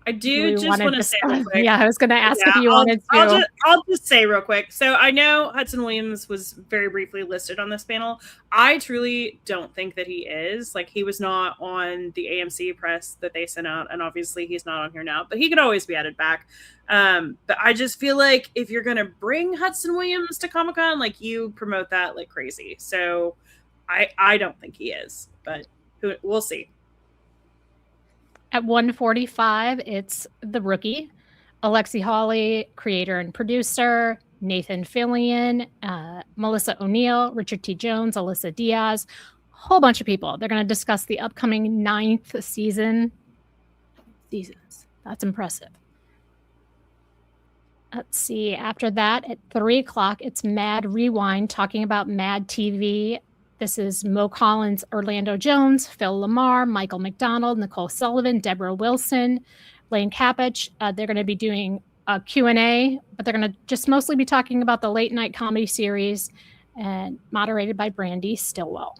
I do just want to say real quick. Yeah, I was going to ask if you wanted to. I'll just say real quick. So I know Hudson Williams was very briefly listed on this panel. I truly don't think that he is. Like, he was not on the AMC press that they sent out, and obviously he's not on here now, but he could always be added back. But I just feel like if you're going to bring Hudson Williams to Comic-Con, like, you promote that like crazy. So I don't think he is, but we'll see. At 1:45, it's The Rookie, Alexi Hawley, creator and producer, Nathan Fillion, Melissa O'Neill, Richard T. Jones, Alyssa Diaz, a whole bunch of people. They're going to discuss the upcoming 9th season. Seasons. That's impressive. Let's see. After that, at 3 o'clock, it's Mad Rewind, talking about Mad TV. This is Mo Collins, Orlando Jones, Phil Lamar, Michael McDonald, Nicole Sullivan, Deborah Wilson, Lane Capich. They're going to be doing a Q&A, but they're going to just mostly be talking about the late night comedy series, and moderated by Brandy Stillwell.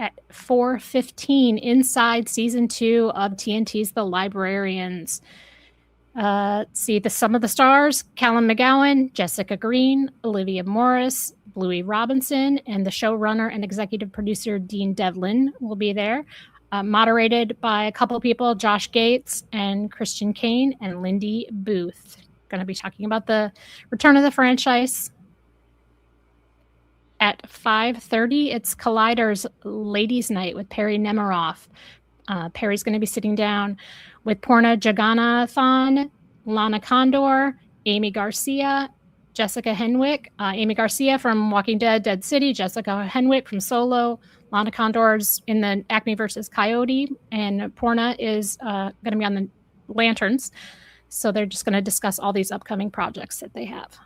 At 4:15, inside season 2 of TNT's The Librarians. Let's see, some of the stars: Callum McGowan, Jessica Green, Olivia Morris, Bluey Robinson, and the showrunner and executive producer Dean Devlin will be there. Moderated by a couple of people, Josh Gates and Christian Kane and Lindy Booth. Going to be talking about the return of the franchise. At 5:30, it's Collider's Ladies' Night with Perry Nemiroff. Perry's going to be sitting down with Porna Jagannathan, Lana Condor, Amy Garcia, Jessica Henwick. Amy Garcia from Walking Dead, Dead City, Jessica Henwick from Solo, Lana Condor's in the Acme vs. Coyote, and Porna is going to be on the Lanterns. So they're just going to discuss all these upcoming projects that they have.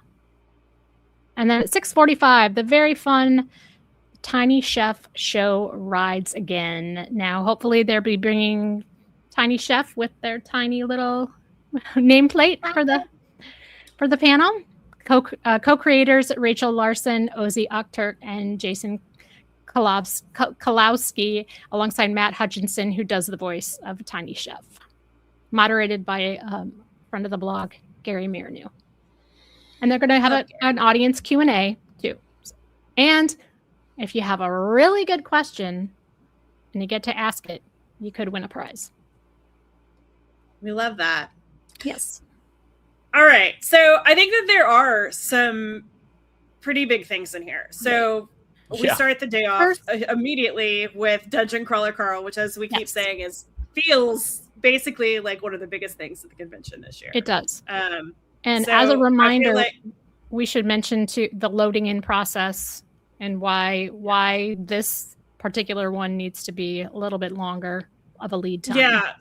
And then at 6:45, the very fun Tiny Chef show rides again. Now, hopefully they'll be bringing Tiny Chef with their tiny little nameplate for the panel. Co-creators Rachel Larson, Ozzy Okhturk, and Jason Kalowski, alongside Matt Hutchinson, who does the voice of Tiny Chef. Moderated by a friend of the blog, Gary Miranu. And they're going to have an audience Q&A too. And if you have a really good question and you get to ask it, you could win a prize. We love that. Yes. All right. So I think that there are some pretty big things in here. So we start the day off immediately with Dungeon Crawler Carl, which, as we keep saying, feels basically like one of the biggest things at the convention this year. It does. And so as a reminder, we should mention the loading in process and why this particular one needs to be a little bit longer of a lead time. Yeah.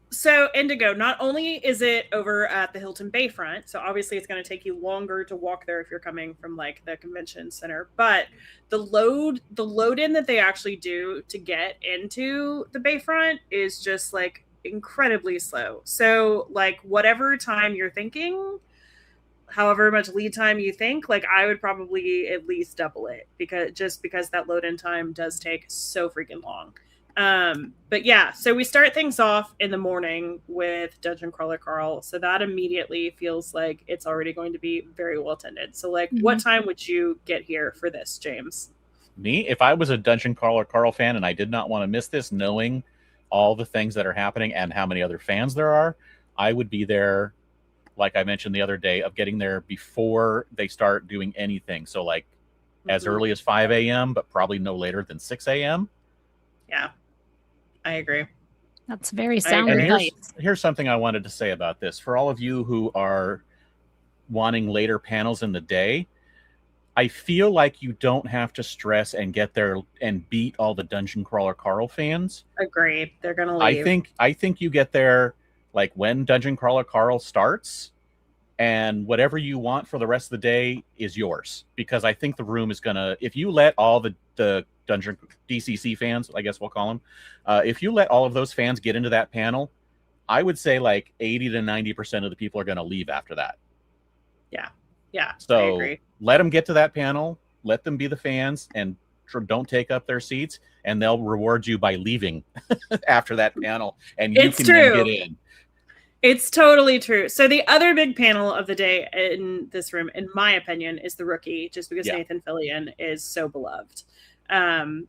So Indigo, not only is it over at the Hilton Bayfront, so obviously it's going to take you longer to walk there if you're coming from like the convention center, but the load in that they actually do to get into the Bayfront is just like incredibly slow. So like whatever time you're thinking, however much lead time you think, like I would probably at least double it because that load in time does take so freaking long. But yeah, so we start things off in the morning with Dungeon Crawler Carl. So that immediately feels like it's already going to be very well attended. So like what time would you get here for this, James? Me, if I was a Dungeon Crawler Carl fan and I did not want to miss this, knowing all the things that are happening and how many other fans there are, I would be there, like I mentioned the other day, of getting there before they start doing anything. So like as early as 5 a.m., but probably no later than 6 a.m. Yeah, I agree. That's very sound. And here's something I wanted to say about this. For all of you who are wanting later panels in the day, I feel like you don't have to stress and get there and beat all the Dungeon Crawler Carl fans. Agreed. They're going to leave. I think you get there like when Dungeon Crawler Carl starts, and whatever you want for the rest of the day is yours. Because I think the room is going to, if you let all the Dungeon DCC fans, I guess we'll call them. If you let all of those fans get into that panel, I would say like 80 to 90% of the people are going to leave after that. Yeah. I So agree. let them get to that panel, let them be the fans, and don't take up their seats, and they'll reward you by leaving after that panel, and you It's can true. then get in. It's totally true. So the other big panel of the day in this room, in my opinion, is the Rookie, just because Yeah. Nathan Fillion is so beloved.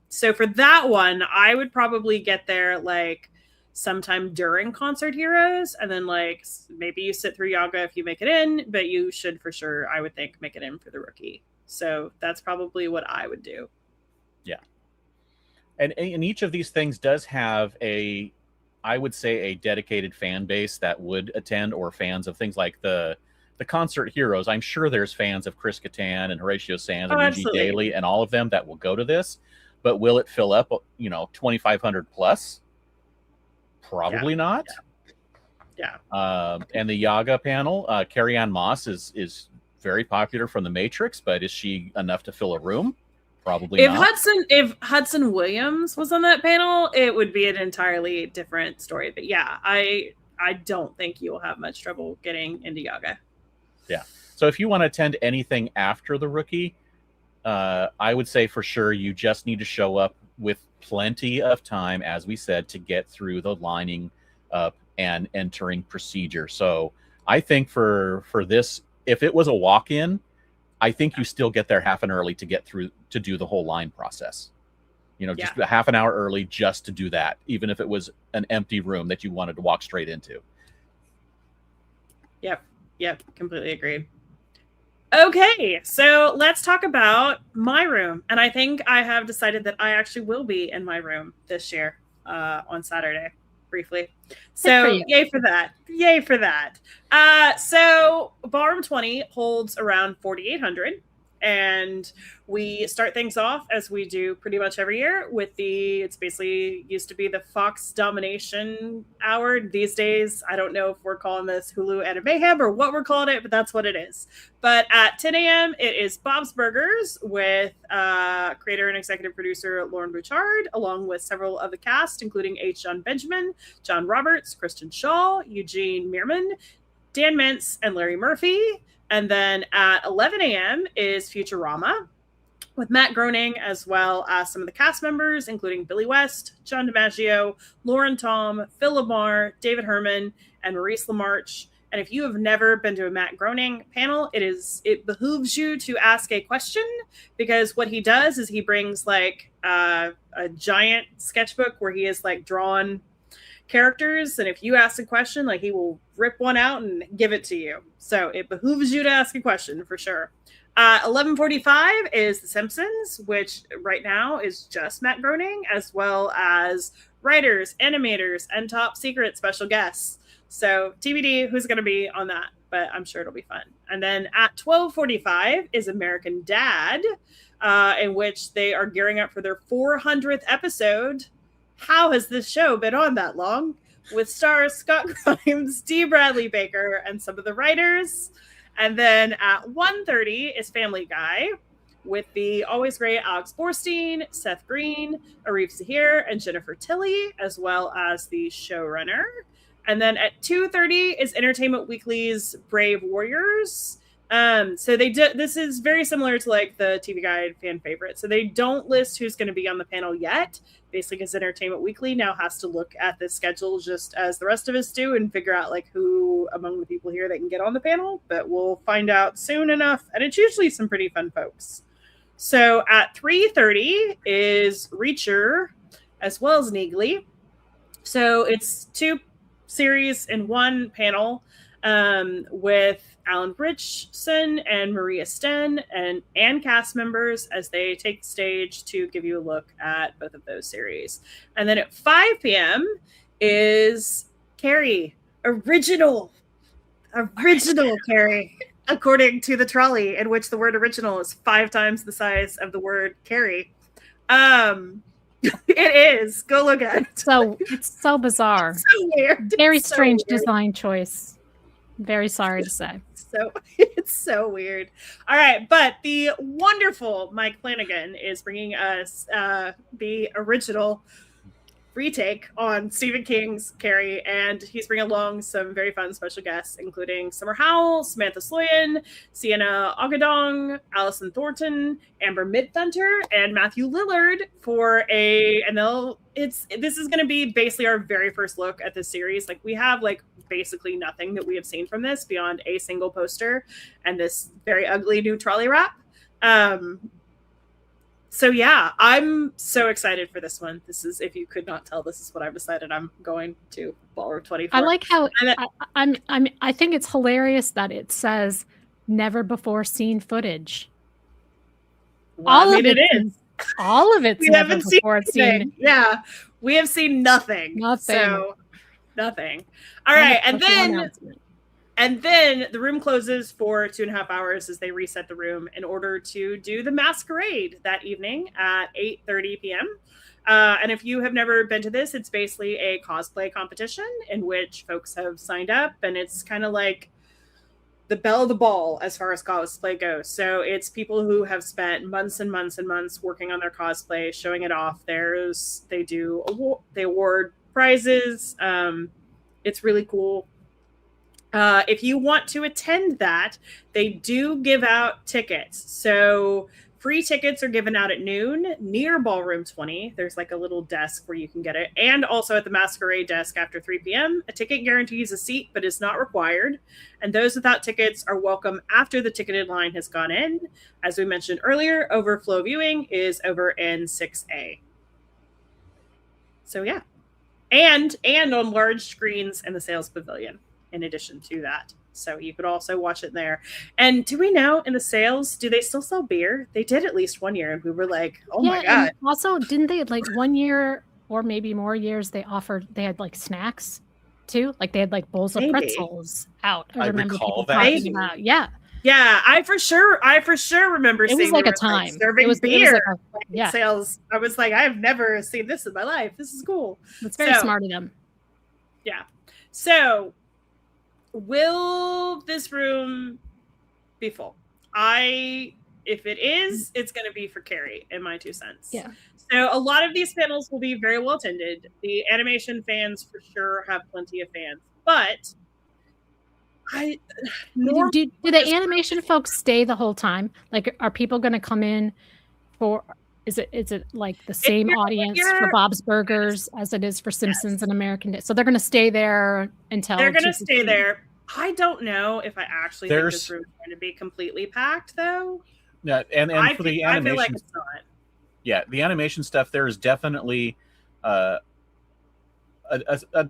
So for that one, I would probably get there like sometime during Concert Heroes, and then like maybe you sit through Yaga if you make it in, but you should for sure, I would think, make it in for the Rookie. So that's probably what I would do. And each of these things does have I would say, a dedicated fan base that would attend, or fans of things like the Concert Heroes. I'm sure there's fans of Chris Kattan and Horatio Sands and E.G. absolutely. Daly and all of them that will go to this. But will it fill up, 2,500 plus? Probably not. Yeah. And the Yaga panel, Carrie Ann Moss is very popular from The Matrix, but is she enough to fill a room? Probably not. If Hudson Williams was on that panel, it would be an entirely different story. But yeah, I don't think you will have much trouble getting into Yaga. Yeah. So if you want to attend anything after the Rookie, I would say for sure you just need to show up with plenty of time, as we said, to get through the lining up and entering procedure. So I think for this, if it was a walk-in, I think you still get there half an hour early to get through to do the whole line process. Just a half an hour early just to do that, even if it was an empty room that you wanted to walk straight into. Yep, completely agreed. Okay, so let's talk about my room. And I think I have decided that I actually will be in my room this year on Saturday, briefly. So yay for that. So Ballroom 20 holds around 4,800. And we start things off as we do pretty much every year with it's basically used to be the Fox Domination Hour. These days, I don't know if we're calling this Hulu Anime Mayhem or what we're calling it, but that's what it is. But at 10 a.m., it is Bob's Burgers with creator and executive producer Lauren Bouchard, along with several of the cast, including H. John Benjamin, John Roberts, Kristen Shaw, Eugene Meerman, Dan Mintz, and Larry Murphy. And then at 11 a.m. is Futurama with Matt Groening, as well as some of the cast members, including Billy West, John DiMaggio, Lauren Tom, Phil Lamar, David Herman, and Maurice LaMarche. And if you have never been to a Matt Groening panel, it behooves you to ask a question, because what he does is he brings like a giant sketchbook where he has like drawn characters, and if you ask a question, like he will rip one out and give it to you. So it behooves you to ask a question for sure. 11:45 is The Simpsons, which right now is just Matt Groening, as well as writers, animators, and top secret special guests. So TBD who's going to be on that, but I'm sure it'll be fun. And then at 12:45 is American Dad, in which they are gearing up for their 400th episode. How has this show been on that long? With stars Scott Grimes, D. Bradley Baker, and some of the writers. And then at 1:30 is Family Guy with the always great Alex Borstein, Seth Green, Arif Zahir, and Jennifer Tilley, as well as the showrunner. And then at 2:30 is Entertainment Weekly's Brave Warriors. So this is very similar to like the TV Guide fan favorite. So they don't list who's going to be on the panel yet, basically because Entertainment Weekly now has to look at the schedule just as the rest of us do and figure out like who among the people here that can get on the panel. But we'll find out soon enough. And it's usually some pretty fun folks. So at 3:30 is Reacher, as well as Neagley. So it's two series in one panel, with Alan Richson and Maria Sten and cast members as they take the stage to give you a look at both of those series. And then at 5 p.m. is Carrie, original Carrie, according to the trolley, in which the word original is 5 times the size of the word Carrie. It is. Go look at it. So it's so bizarre. So weird. Very So strange weird. design choice. Very sorry to say. So it's so weird. All right, but the wonderful Mike Flanagan is bringing us the original retake on Stephen King's Carrie, and he's bringing along some very fun special guests, including Summer Howell, Samantha Sloyan, Sienna Ogadong, Allison Thornton, Amber Midthunter, and Matthew Lillard this is going to be basically our very first look at this series. Like, we have like basically nothing that we have seen from this beyond a single poster and this very ugly new trolley wrap. So yeah, I'm so excited for this one. This is, if you could not tell, this is what I've decided I'm going to Ballroom 24. I like how I think it's hilarious that it says never before seen footage. Well, all of it is. All of it's we never haven't before seen. Yeah, we have seen nothing. Nothing. So nothing. All right, and then the room closes for 2.5 hours as they reset the room in order to do the masquerade that evening at 8:30 p.m. And if you have never been to this, it's basically a cosplay competition in which folks have signed up, and it's kind of like the belle of the ball as far as cosplay goes. So it's people who have spent months and months and months working on their cosplay, showing it off. They award prizes. It's really cool. If you want to attend that, they do give out tickets. So free tickets are given out at noon near Ballroom 20. There's like a little desk where you can get it. And also at the masquerade desk after 3 p.m. A ticket guarantees a seat, but is not required. And those without tickets are welcome after the ticketed line has gone in. As we mentioned earlier, overflow viewing is over in 6A. So yeah. And on large screens in the sales pavilion. In addition to that, so you could also watch it there. And do we know in the sales, do they still sell beer? They did at least one year, and we were like, "Oh my god!" Also, didn't they like 1 year or maybe more years? They had like snacks too, like they had like bowls of pretzels out. I remember recall that. Talking about, yeah. I for sure remember. It was like a time serving beer. Like sales. I was like, I have never seen this in my life. This is cool. It's very smart of them. Yeah. So, will this room be full? If it is, it's going to be for Carrie, in my 2 cents. Yeah. So a lot of these panels will be very well attended. The animation fans for sure have plenty of fans, but do the animation folks stay the whole time? Like, are people going to come in for? Is it like the same audience for Bob's Burgers as it is for Simpsons and American Dad? So they're going to stay there until they're going to stay there. I don't know if I actually think this room is going to be completely packed, though. Yeah, and for the animation, I feel like it's not. Yeah, the animation stuff. There is definitely a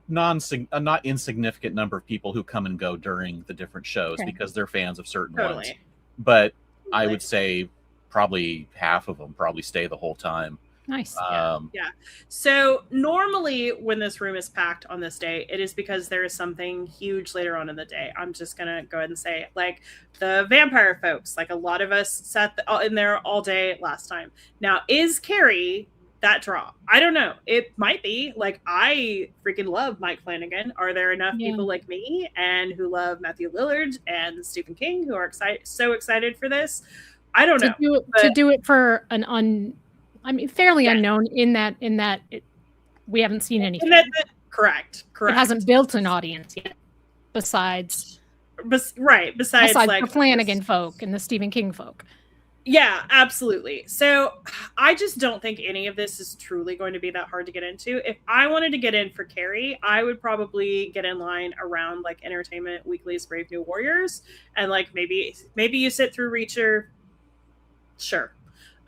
not insignificant number of people who come and go during the different shows because they're fans of certain ones. But I would say probably half of them probably stay the whole time. Nice. Yeah. So normally when this room is packed on this day, it is because there is something huge later on in the day. I'm just going to go ahead and say, like, the vampire folks, like a lot of us sat in there all day last time. Now, is Carrie that draw? I don't know. It might be. Like, I freaking love Mike Flanagan. Are there enough people like me and who love Matthew Lillard and Stephen King who are so excited for this? I don't know. To do it for an fairly unknown in that we haven't seen anything. Correct. It hasn't built an audience yet. Besides like the Flanagan folk and the Stephen King folk. Yeah, absolutely. So I just don't think any of this is truly going to be that hard to get into. If I wanted to get in for Carrie, I would probably get in line around like Entertainment Weekly's Brave New Warriors, and like maybe you sit through Reacher. Sure.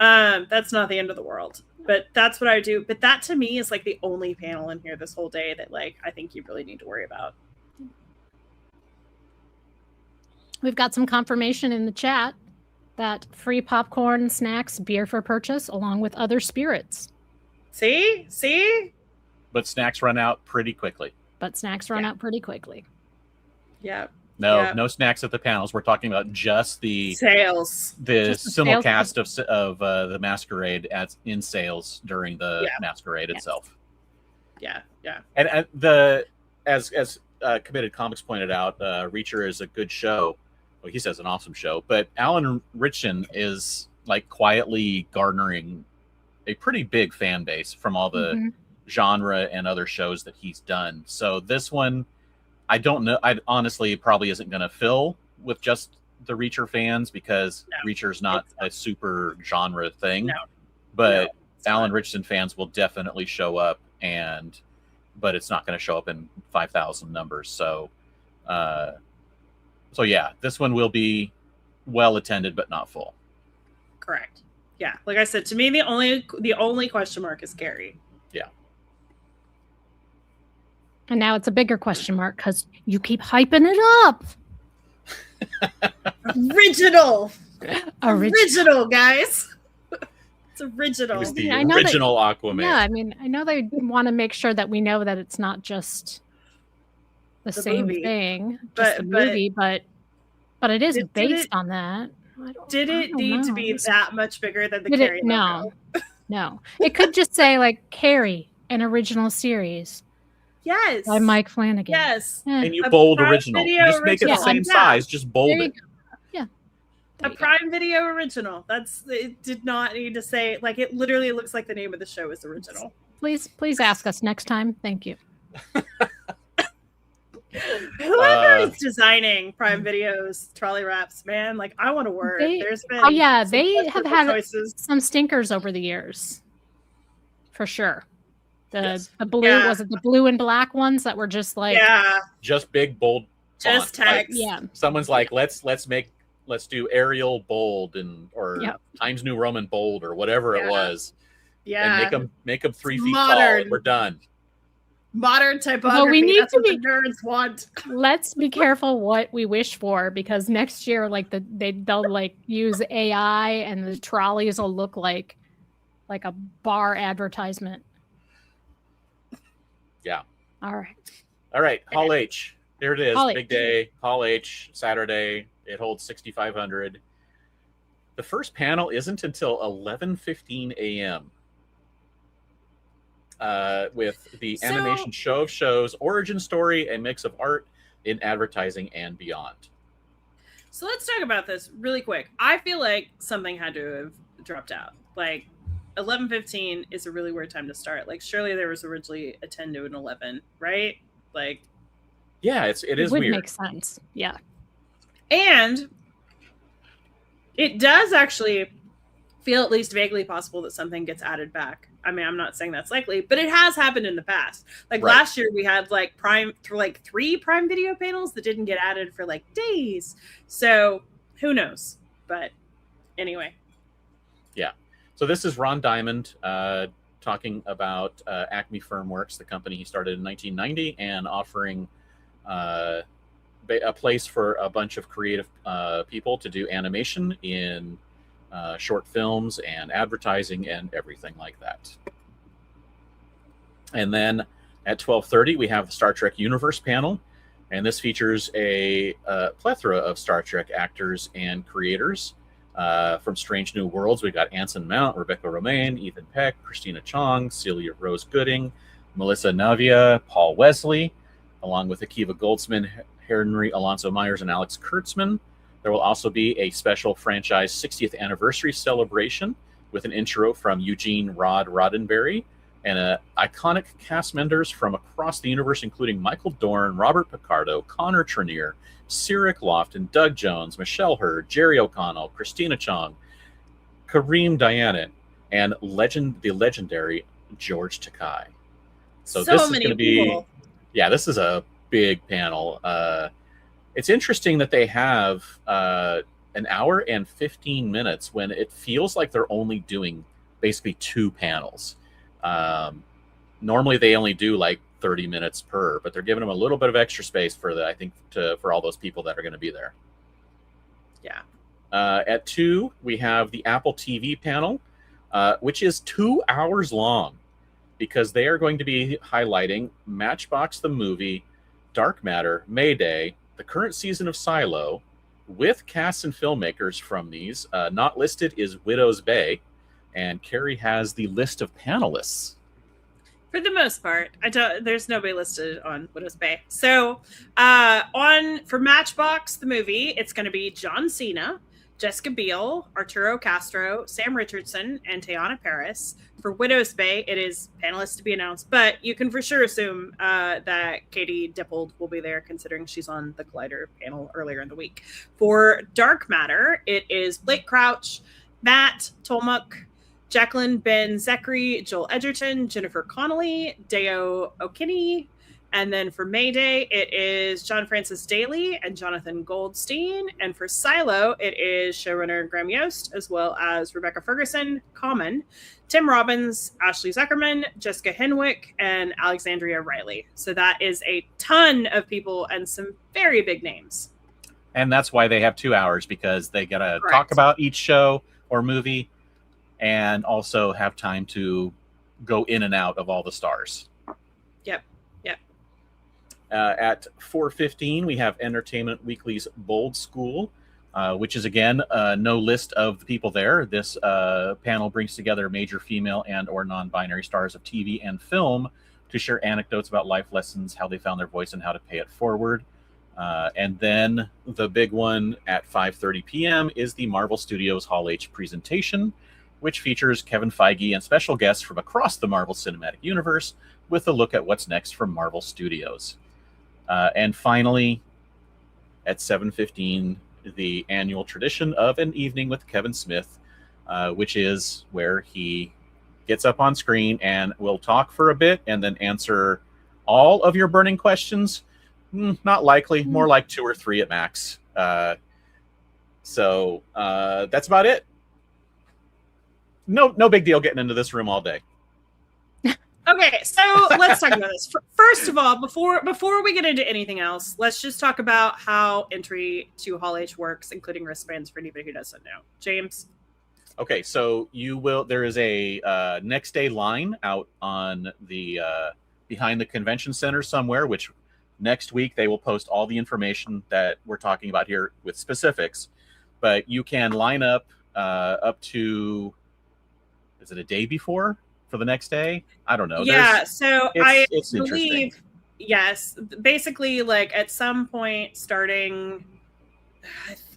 That's not the end of the world, but that's what I do. But that to me is like the only panel in here this whole day that like I think you really need to worry about. We've got some confirmation in the chat that free popcorn, snacks, beer for purchase, along with other spirits. See? But snacks run out pretty quickly. Yeah. No snacks at the panels. We're talking about just the sales, the simulcast of the masquerade in sales during the masquerade itself. Yeah. And as Committed Comics pointed out, Reacher is a good show. Well, he says an awesome show, but Alan Ritchson is like quietly garnering a pretty big fan base from all the genre and other shows that he's done. So this one, I don't know. I honestly probably isn't going to fill with just the Reacher fans because Reacher's not a super genre thing. But Alan Ritchson fans will definitely show up, but it's not going to show up in 5,000 numbers. So, yeah, this one will be well attended but not full. Correct. Yeah, like I said, to me, the only question mark is Carrie. Yeah. And now it's a bigger question mark because you keep hyping it up. Original, guys. It's original. It was the original Aquaman. Yeah, I mean, I know they want to make sure that we know that it's not just the same movie. thing, just the movie, but it is based on that. Did it need to be that much bigger than the Carrie logo? No. It could just say like Carrie, an original series. Yes. By Mike Flanagan. Yes. And you bold original. You just make it the same size, just bold it. Yeah. A Prime Video original. It did not need to say, like, it literally looks like the name of the show is original. Please ask us next time. Thank you. Whoever is designing Prime Video's trolley wraps, man, like, I want to work. There's been they have had some stinkers over the years. For sure. The blue, was it the blue and black ones that were just like just big bold just text. Like, someone's like, let's do Arial bold or Times New Roman bold or whatever it was. Yeah. And make them 3 feet tall. We're done. Modern typography. Well, we need that's what the nerds want. Let's be careful what we wish for, because next year, like they'll like use AI and the trolleys will look like a bar advertisement. Yeah. All right. Hall H. Here it is. Big H. day. Hall H. Saturday. It holds 6,500. The first panel isn't until 11:15 a.m. With the animation show of shows, origin story, a mix of art in advertising and beyond. So let's talk about this really quick. I feel like something had to have dropped out. Like 11:15 is a really weird time to start. Like, surely there was originally a 10 to an 11, right? Like, yeah, it is would weird. Make sense. Yeah, and it does actually feel at least vaguely possible that something gets added back. I mean, I'm not saying that's likely, but it has happened in the past. Like last year, we had like 3 Prime Video panels that didn't get added for like days. So who knows? But anyway. Yeah. So this is Ron Diamond talking about Acme Filmworks, the company he started in 1990, and offering a place for a bunch of creative people to do animation in short films and advertising and everything like that. And then at 12:30, we have the Star Trek Universe panel, and this features a plethora of Star Trek actors and creators. From Strange New Worlds, we got Anson Mount, Rebecca Romaine, Ethan Peck, Christina Chong, Celia Rose Gooding, Melissa Navia, Paul Wesley, along with Akiva Goldsman, Henry Alonso Myers, and Alex Kurtzman. There will also be a special franchise 60th anniversary celebration with an intro from Eugene Roddenberry and iconic cast members from across the universe, including Michael Dorn, Robert Picardo, Connor Trenier, Cyric Lofton, Doug Jones, Michelle Hurd, Jerry O'Connell, Christina Chong, Kareem Dianet, and the legendary George Takei. So this is going to be, this is a big panel. It's interesting that they have an hour and 15 minutes when it feels like they're only doing basically 2 panels. Normally they only do like 30 minutes per, but they're giving them a little bit of extra space for for all those people that are going to be there. Yeah. At 2, we have the Apple TV panel, which is 2 hours long, because they are going to be highlighting Matchbox the movie, Dark Matter, Mayday, the current season of Silo, with casts and filmmakers from these. Not listed is Widow's Bay, and Carrie has the list of panelists. For the most part, there's nobody listed on Widow's Bay. So, for Matchbox the movie, it's going to be John Cena, Jessica Biel, Arturo Castro, Sam Richardson, and Teyana Paris. For Widow's Bay, it is panelists to be announced, but you can for sure assume that Katie Dippold will be there, considering she's on the Collider panel earlier in the week. For Dark Matter, it is Blake Crouch, Matt Tolmuk, Jacqueline Ben Zekri, Joel Edgerton, Jennifer Connelly, Deo O'Kinney. And then for Mayday, it is John Francis Daly and Jonathan Goldstein. And for Silo, it is showrunner Graham Yost, as well as Rebecca Ferguson, Common, Tim Robbins, Ashley Zuckerman, Jessica Henwick, and Alexandria Riley. So that is a ton of people and some very big names. And that's why they have 2 hours, because they got to talk about each show or movie and also have time to go in and out of all the stars. Yep. At 4:15, we have Entertainment Weekly's Bold School, which is, again, no list of the people there. This panel brings together major female and or non-binary stars of TV and film to share anecdotes about life lessons, how they found their voice, and how to pay it forward. And then the big one at 5:30 p.m. is the Marvel Studios Hall H presentation, which features Kevin Feige and special guests from across the Marvel Cinematic Universe with a look at what's next from Marvel Studios. And finally, at 7:15, the annual tradition of an evening with Kevin Smith, which is where he gets up on screen and will talk for a bit and then answer all of your burning questions. Not likely, more like 2 or 3 at max. So that's about it. No big deal getting into this room all day. Okay, so let's talk about this. First of all, before we get into anything else, let's just talk about how entry to Hall H works, including wristbands for anybody who doesn't know. James? Okay, so there is a next day line out on the behind the convention center somewhere, which next week they will post all the information that we're talking about here with specifics. But you can line up to, is it a day before for the next day? I don't know. Yeah, so it's believe, yes, basically like at some point starting,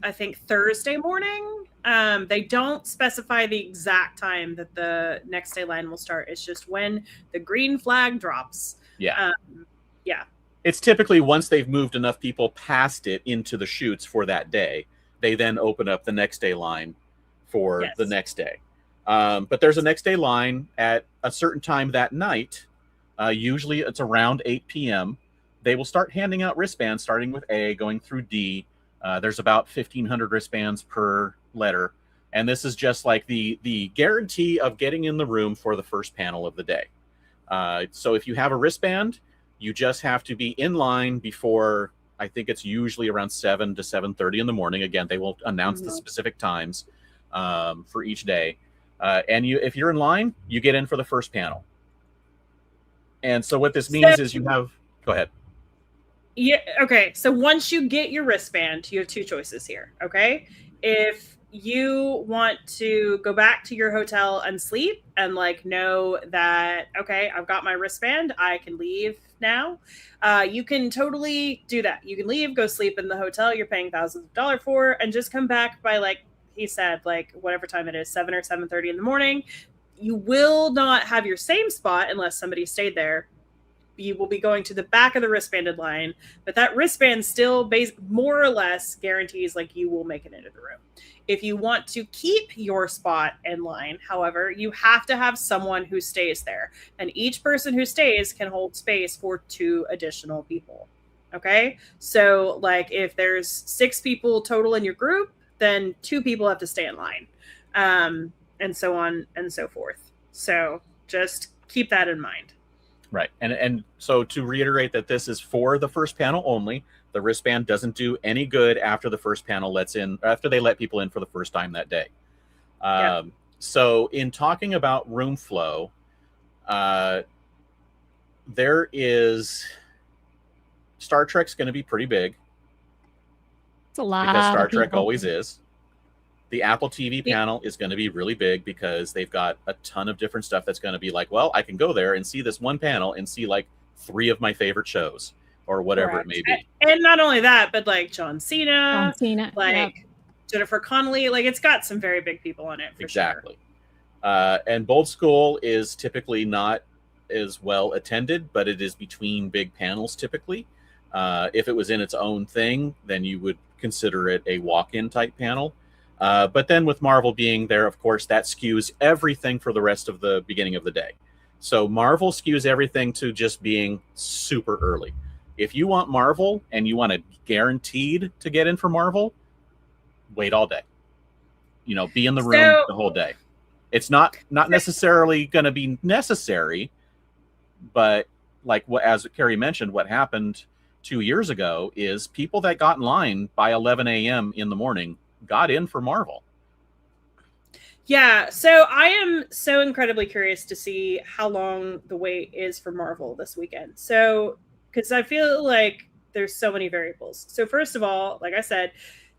I think Thursday morning, they don't specify the exact time that the next day line will start. It's just when the green flag drops. Yeah. Yeah. It's typically once they've moved enough people past it into the chutes for that day, they then open up the next day line for the next day. But there's a next day line at a certain time that night. Usually it's around 8 p.m. They will start handing out wristbands, starting with A, going through D. There's about 1,500 wristbands per letter. And this is just like the guarantee of getting in the room for the first panel of the day. So if you have a wristband, you just have to be in line before, I think it's usually around 7 to 7:30 in the morning. Again, they will announce the specific times for each day. And if you're in line, you get in for the first panel. And so what this means is you have... Go ahead. Yeah. Okay. So once you get your wristband, you have 2 choices here. Okay. If you want to go back to your hotel and sleep and like know that, okay, I've got my wristband, I can leave now. You can totally do that. You can leave, go sleep in the hotel you're paying thousands of dollars for, and just come back by, like he said, like whatever time it is, 7 or 7:30 in the morning. You will not have your same spot unless somebody stayed there. You will be going to the back of the wristbanded line, but that wristband still more or less guarantees like you will make it into the room. If you want to keep your spot in line, however, you have to have someone who stays there, and each person who stays can hold space for 2 additional people. Okay. So like if there's 6 people total in your group, then 2 people have to stay in line, and so on and so forth. So just keep that in mind. Right. And so to reiterate that this is for the first panel only, the wristband doesn't do any good after the first panel after they let people in for the first time that day. So in talking about room flow, there is... Star Trek's going to be pretty big. It's a lot. Because Star Trek always is. The Apple TV panel is going to be really big because they've got a ton of different stuff that's going to be like, well, I can go there and see this one panel and see like 3 of my favorite shows or whatever it may be. And not only that, but like John Cena, like Jennifer Connelly, like it's got some very big people on it for Exactly. sure. And Bold School is typically not as well attended, but it is between big panels typically. If it was in its own thing, then you would consider it a walk-in type panel. But then with Marvel being there, of course, that skews everything for the rest of the beginning of the day. So Marvel skews everything to just being super early. If you want Marvel and you want it guaranteed to get in for Marvel, wait all day. You know, be in the room the whole day. It's not necessarily going to be necessary, but like what, as Carrie mentioned, what happened 2 years ago is people that got in line by 11 a.m. in the morning got in for Marvel. Yeah, so I am so incredibly curious to see how long the wait is for Marvel this weekend. So, because I feel like there's so many variables. So first of all, like I said,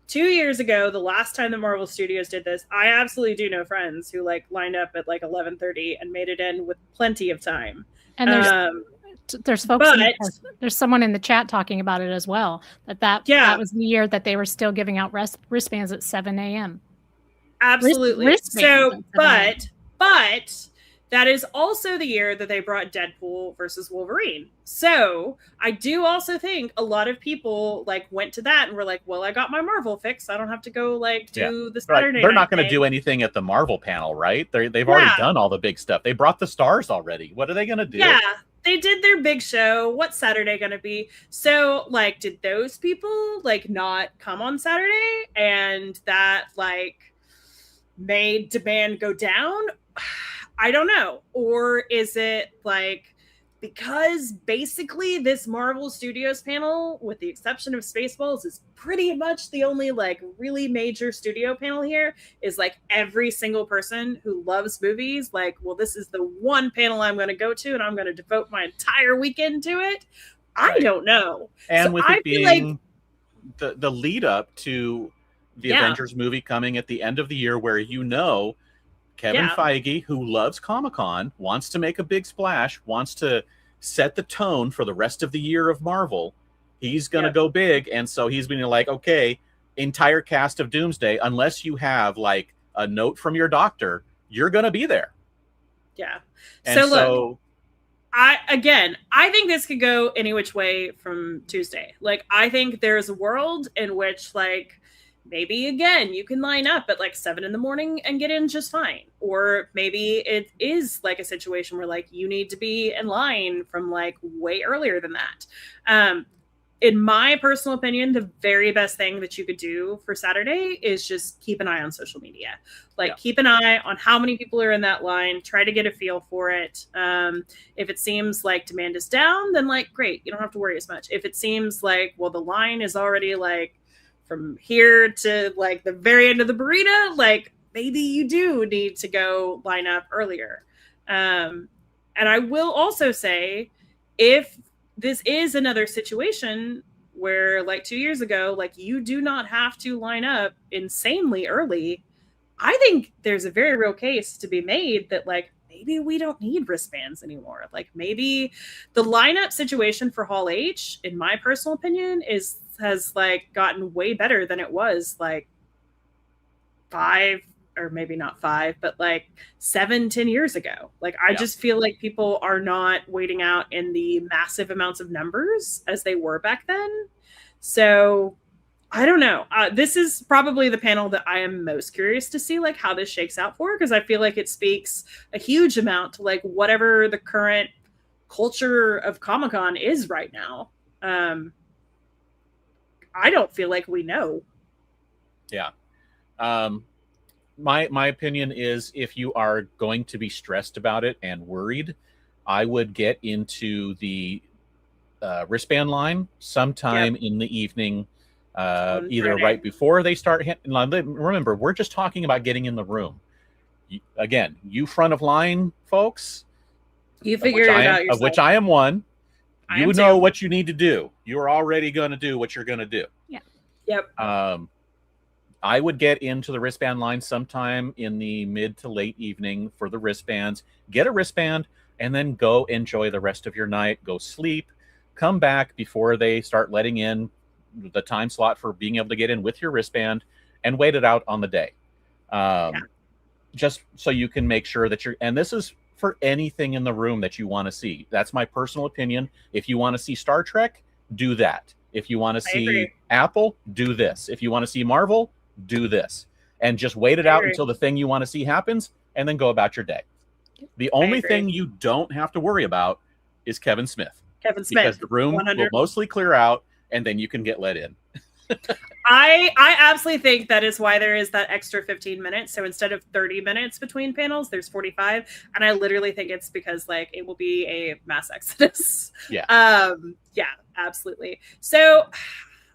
2 years ago, the last time the Marvel Studios did this, I absolutely do know friends who like lined up at like 11:30 and made it in with plenty of time. And there's folks, there's someone in the chat talking about it as well. That was the year that they were still giving out wristbands at 7 a.m. Absolutely. So, but that is also the year that they brought Deadpool versus Wolverine. So I do also think a lot of people like went to that and were like, well, I got my Marvel fix. I don't have to go like do the Saturday night. They're not going to do anything at the Marvel panel, right? They've already done all the big stuff. They brought the stars already. What are they going to do? Yeah. They did their big show. What's Saturday going to be? So, like, did those people, like, not come on Saturday? And that, like, made demand go down? I don't know. Or is it, like, because basically this Marvel Studios panel, with the exception of Spaceballs, is pretty much the only, like, really major studio panel here, is, like, every single person who loves movies, like, well, this is the one panel I'm going to go to, and I'm going to devote my entire weekend to it. I don't know. And so with it being like the lead up to the Avengers movie coming at the end of the year, where Kevin Feige, who loves Comic-Con, wants to make a big splash, wants to set the tone for the rest of the year of Marvel. He's going to go big. And so he's been like, okay, entire cast of Doomsday, unless you have like a note from your doctor, you're going to be there. Yeah. And so look, I think this could go any which way from Tuesday. Like, I think there's a world in which, like, maybe again you can line up at like 7 a.m. and get in just fine, or maybe it is like a situation where like you need to be in line from like way earlier than that. In my personal opinion, the very best thing that you could do for Saturday is just keep an eye on social media. Like, keep an eye on how many people are in that line, try to get a feel for it. If it seems like demand is down, then like great, you don't have to worry as much. If it seems like, well, the line is already like from here to like the very end of the burrito, like maybe you do need to go line up earlier. And I will also say, if this is another situation where like 2 years ago, like you do not have to line up insanely early, I think there's a very real case to be made that like maybe we don't need wristbands anymore. Like maybe the lineup situation for Hall H, in my personal opinion, has like gotten way better than it was like 5, or maybe not 5, but like 7-10 years ago. Like I just feel like people are not waiting out in the massive amounts of numbers as they were back then. So I don't know. This is probably the panel that I am most curious to see like how this shakes out for, because I feel like it speaks a huge amount to like whatever the current culture of Comic-Con is right now. I don't feel like we know. Yeah. My opinion is, if you are going to be stressed about it and worried, I would get into the wristband line sometime in the evening, either right before they start hitting. Remember, we're just talking about getting in the room. Again, you front of line folks, you figure it out yourself. Of which I am one. You know what you need to do. You're already going to do what you're going to do. Yeah. Yep. I would get into the wristband line sometime in the mid to late evening for the wristbands, get a wristband, and then go enjoy the rest of your night, go sleep, come back before they start letting in the time slot for being able to get in with your wristband, and wait it out on the day. Just so you can make sure that and this is for anything in the room that you want to see. That's my personal opinion. If you want to see Star Trek, do that. If you want to see Apple, do this. If you want to see Marvel, do this. And just wait it out until the thing you want to see happens, and then go about your day. The only thing you don't have to worry about is Kevin Smith. Because the room 100. Will mostly clear out, and then you can get let in. I absolutely think that is why there is that extra 15 minutes. So instead of 30 minutes between panels, there's 45. And I literally think it's because like it will be a mass exodus. Yeah. Yeah, absolutely. So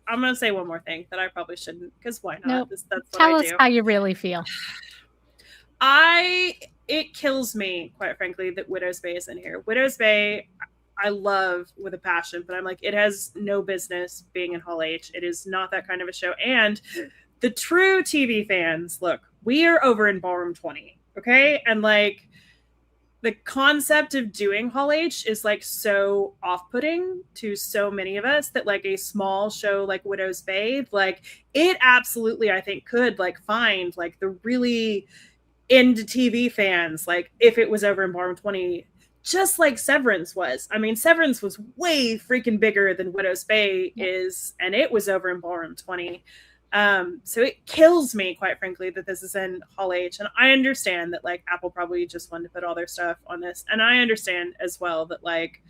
I'm going to say one more thing that I probably shouldn't, because why not? Nope. That's what Tell I us do. how you really feel. It kills me, quite frankly, that Widow's Bay is in here. Widow's Bay, I love with a passion, but I'm like, it has no business being in Hall H. It is not that kind of a show. And the true TV fans, look, we are over in Ballroom 20, okay? And like, the concept of doing Hall H is like so off-putting to so many of us that like a small show like Widow's Bay, like it absolutely, I think, could like find like the really into TV fans, like if it was over in Ballroom 20, just like Severance was. I mean, Severance was way freaking bigger than Widow's Bay is, and it was over in Ballroom 20. So it kills me, quite frankly, that this is in Hall H. And I understand that like Apple probably just wanted to put all their stuff on this. And I understand as well that like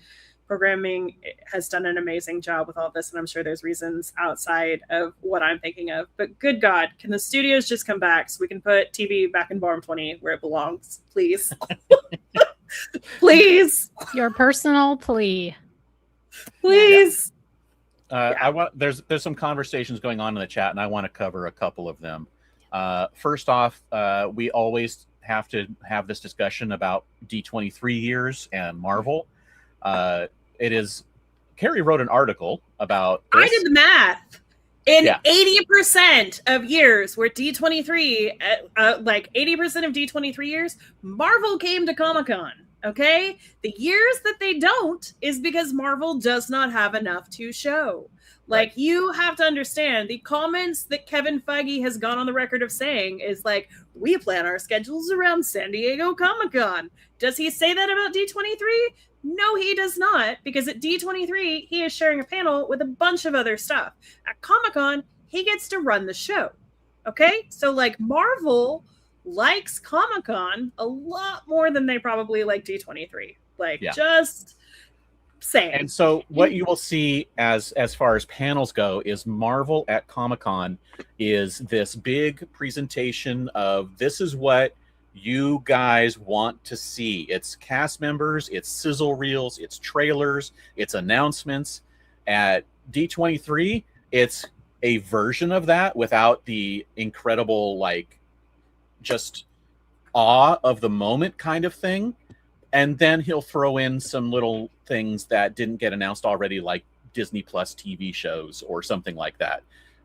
programming has done an amazing job with all this. And I'm sure there's reasons outside of what I'm thinking of. But good God, can the studios just come back so we can put TV back in Ballroom 20 where it belongs, please? Please. Your personal plea. Please. I want there's some conversations going on in the chat, and I want to cover a couple of them. First off, we always have to have this discussion about D23 years and Marvel. It is Carrie wrote an article about this. I did the math. In 80% of years where D23, like 80% of D23 years, Marvel came to Comic-Con. Okay? The years that they don't is because Marvel does not have enough to show. Like, you have to understand, the comments that Kevin Feige has gone on the record of saying is like, we plan our schedules around San Diego Comic-Con. Does he say that about D23? No, he does not, because at D23, he is sharing a panel with a bunch of other stuff. At Comic-Con, he gets to run the show. Okay? So, like, Marvel likes Comic-Con a lot more than they probably like D23. Like, just saying. And so what you will see as far as panels go is Marvel at Comic-Con is this big presentation of this is what you guys want to see. It's cast members, it's sizzle reels, it's trailers, it's announcements. At D23, it's a version of that without the incredible, like, just awe of the moment kind of thing. And then he'll throw in some little things that didn't get announced already, like Disney Plus TV shows or something like that.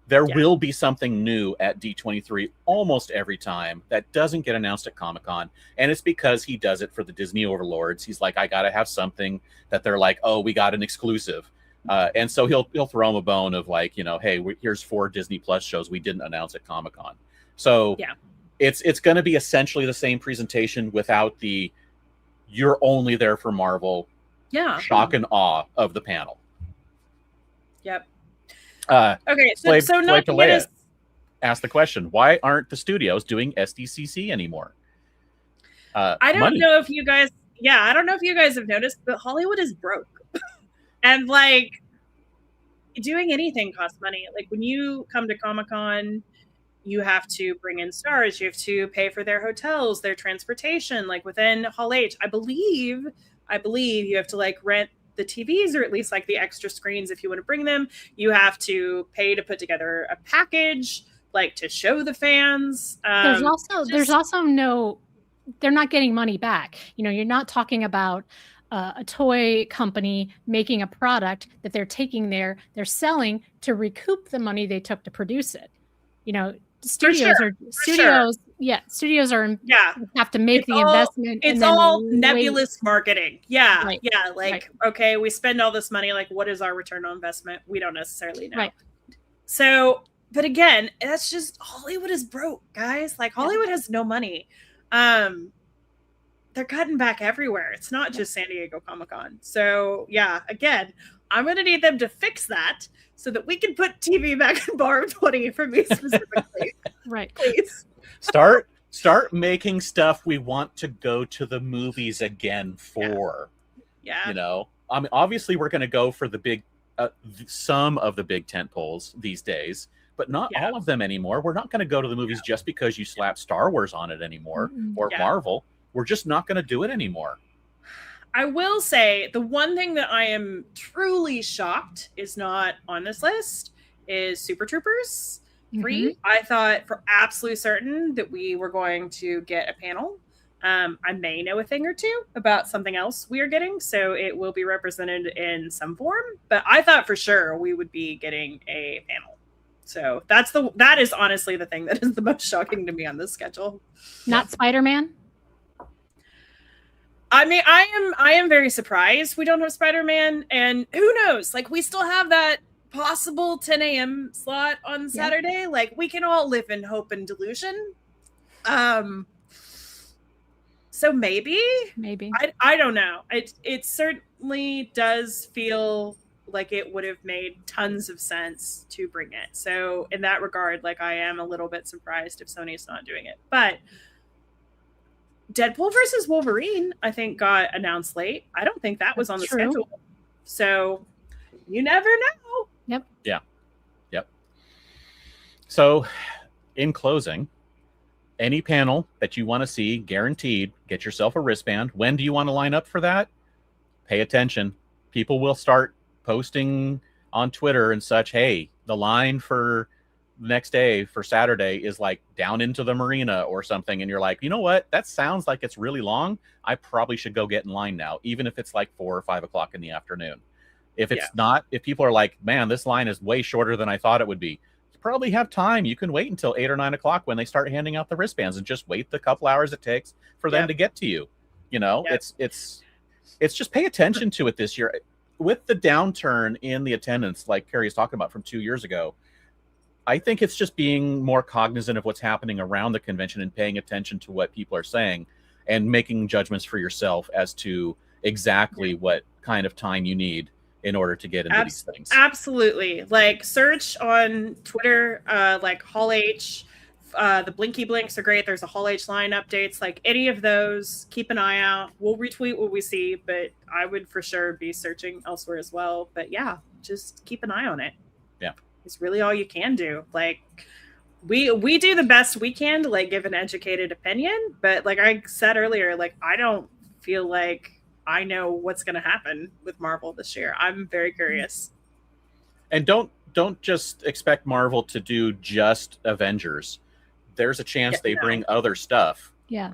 There will be something new at D23 almost every time that doesn't get announced at Comic-Con. And it's because he does it for the Disney overlords. He's like, I got to have something that they're like, oh, we got an exclusive. And so he'll throw him a bone of like, you know, hey, here's 4 Disney Plus shows we didn't announce at Comic-Con. So it's going to be essentially the same presentation without the you're only there for Marvel shock and awe of the panel. Yep. Okay, so not to get ask the question: why aren't the studios doing SDCC anymore? I don't know if you guys, I don't know if you guys have noticed, but Hollywood is broke, and like doing anything costs money. Like when you come to Comic-Con, you have to bring in stars, you have to pay for their hotels, their transportation. Like within Hall H, I believe you have to like rent the TVs or at least like the extra screens if you want to bring them. You have to pay to put together a package, like to show the fans. There's also no, they're not getting money back. You know, you're not talking about a toy company making a product that they're taking there, they're selling to recoup the money they took to produce it. You know, studios sure, are sure. studios are Yeah. have to make the investment. It's and then all wait. nebulous marketing. Yeah. Right. Yeah. Like, Right. okay, we spend all this money. Like, what is our return on investment? We don't necessarily know. Right. So, but again, that's just Hollywood is broke, guys. Like Hollywood has no money. They're cutting back everywhere. It's not just San Diego Comic-Con. So yeah, again, I'm gonna need them to fix that so that we can put TV back in bar 20 for me specifically. Right. Please. Start making stuff we want to go to the movies again for. Yeah. You know, I mean, obviously we're going to go for the big, some of the big tent poles these days, but not all of them anymore. We're not going to go to the movies just because you slap Star Wars on it anymore or Marvel. We're just not going to do it anymore. I will say the one thing that I am truly shocked is not on this list is Super Troopers 3. I thought for absolute certain that we were going to get a panel. I may know a thing or two about something else we are getting, so it will be represented in some form. But I thought for sure we would be getting a panel. So that is honestly the thing that is the most shocking to me on this schedule. Not Spider-Man? I mean, I am very surprised we don't have Spider-Man, and who knows? Like, we still have that possible 10 a.m. slot on Saturday. Like, we can all live in hope and delusion. So maybe I don't know. It certainly does feel like it would have made tons of sense to bring it. So in that regard, like, I am a little bit surprised if Sony's not doing it, but. Deadpool versus Wolverine, I think, got announced late. I don't think that was on the schedule. So you never know. Yep. Yeah. Yep. So in closing, any panel that you want to see, guaranteed, get yourself a wristband. When do you want to line up for that? Pay attention. People will start posting on Twitter and such, hey, the line for the next day for Saturday is like down into the marina or something, and you're like, you know what, that sounds like it's really long. I probably should go get in line now, even if it's like 4 or 5 o'clock in the afternoon. If it's not, if people are like, man, this line is way shorter than I thought it would be, you probably have time. You can wait until 8 or 9 o'clock when they start handing out the wristbands and just wait the couple hours it takes for them to get to you. You know, it's just pay attention to it this year with the downturn in the attendance, like Carrie's talking about from 2 years ago. I think it's just being more cognizant of what's happening around the convention and paying attention to what people are saying and making judgments for yourself as to exactly what kind of time you need in order to get into these things. Absolutely. Like, search on Twitter, like Hall H, the Blinky Blinks are great. There's a Hall H line updates, like any of those, keep an eye out. We'll retweet what we see, but I would for sure be searching elsewhere as well. But yeah, just keep an eye on it. Yeah. It's really all you can do. Like, we do the best we can to like give an educated opinion, but like I said earlier, like I don't feel like I know what's going to happen with Marvel this year. I'm very curious. And don't just expect Marvel to do just Avengers. There's a chance they bring other stuff. Yeah.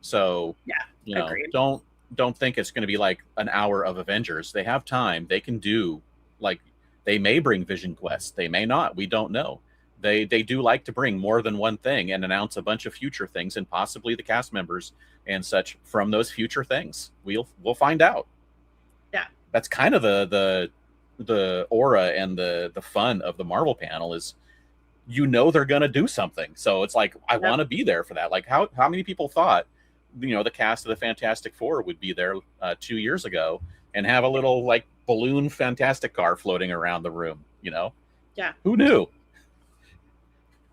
So you know, agreed. don't think it's going to be like an hour of Avengers. They have time. They can do like. They may bring Vision Quest. They may not. We don't know. They do like to bring more than one thing and announce a bunch of future things and possibly the cast members and such from those future things. We'll find out. Yeah. That's kind of the aura and the fun of the Marvel panel is, you know, they're going to do something. So it's like, I want to be there for that. Like how many people thought, you know, the cast of the Fantastic Four would be there 2 years ago and have a little like balloon Fantastic car floating around the room, you know? Yeah. Who knew?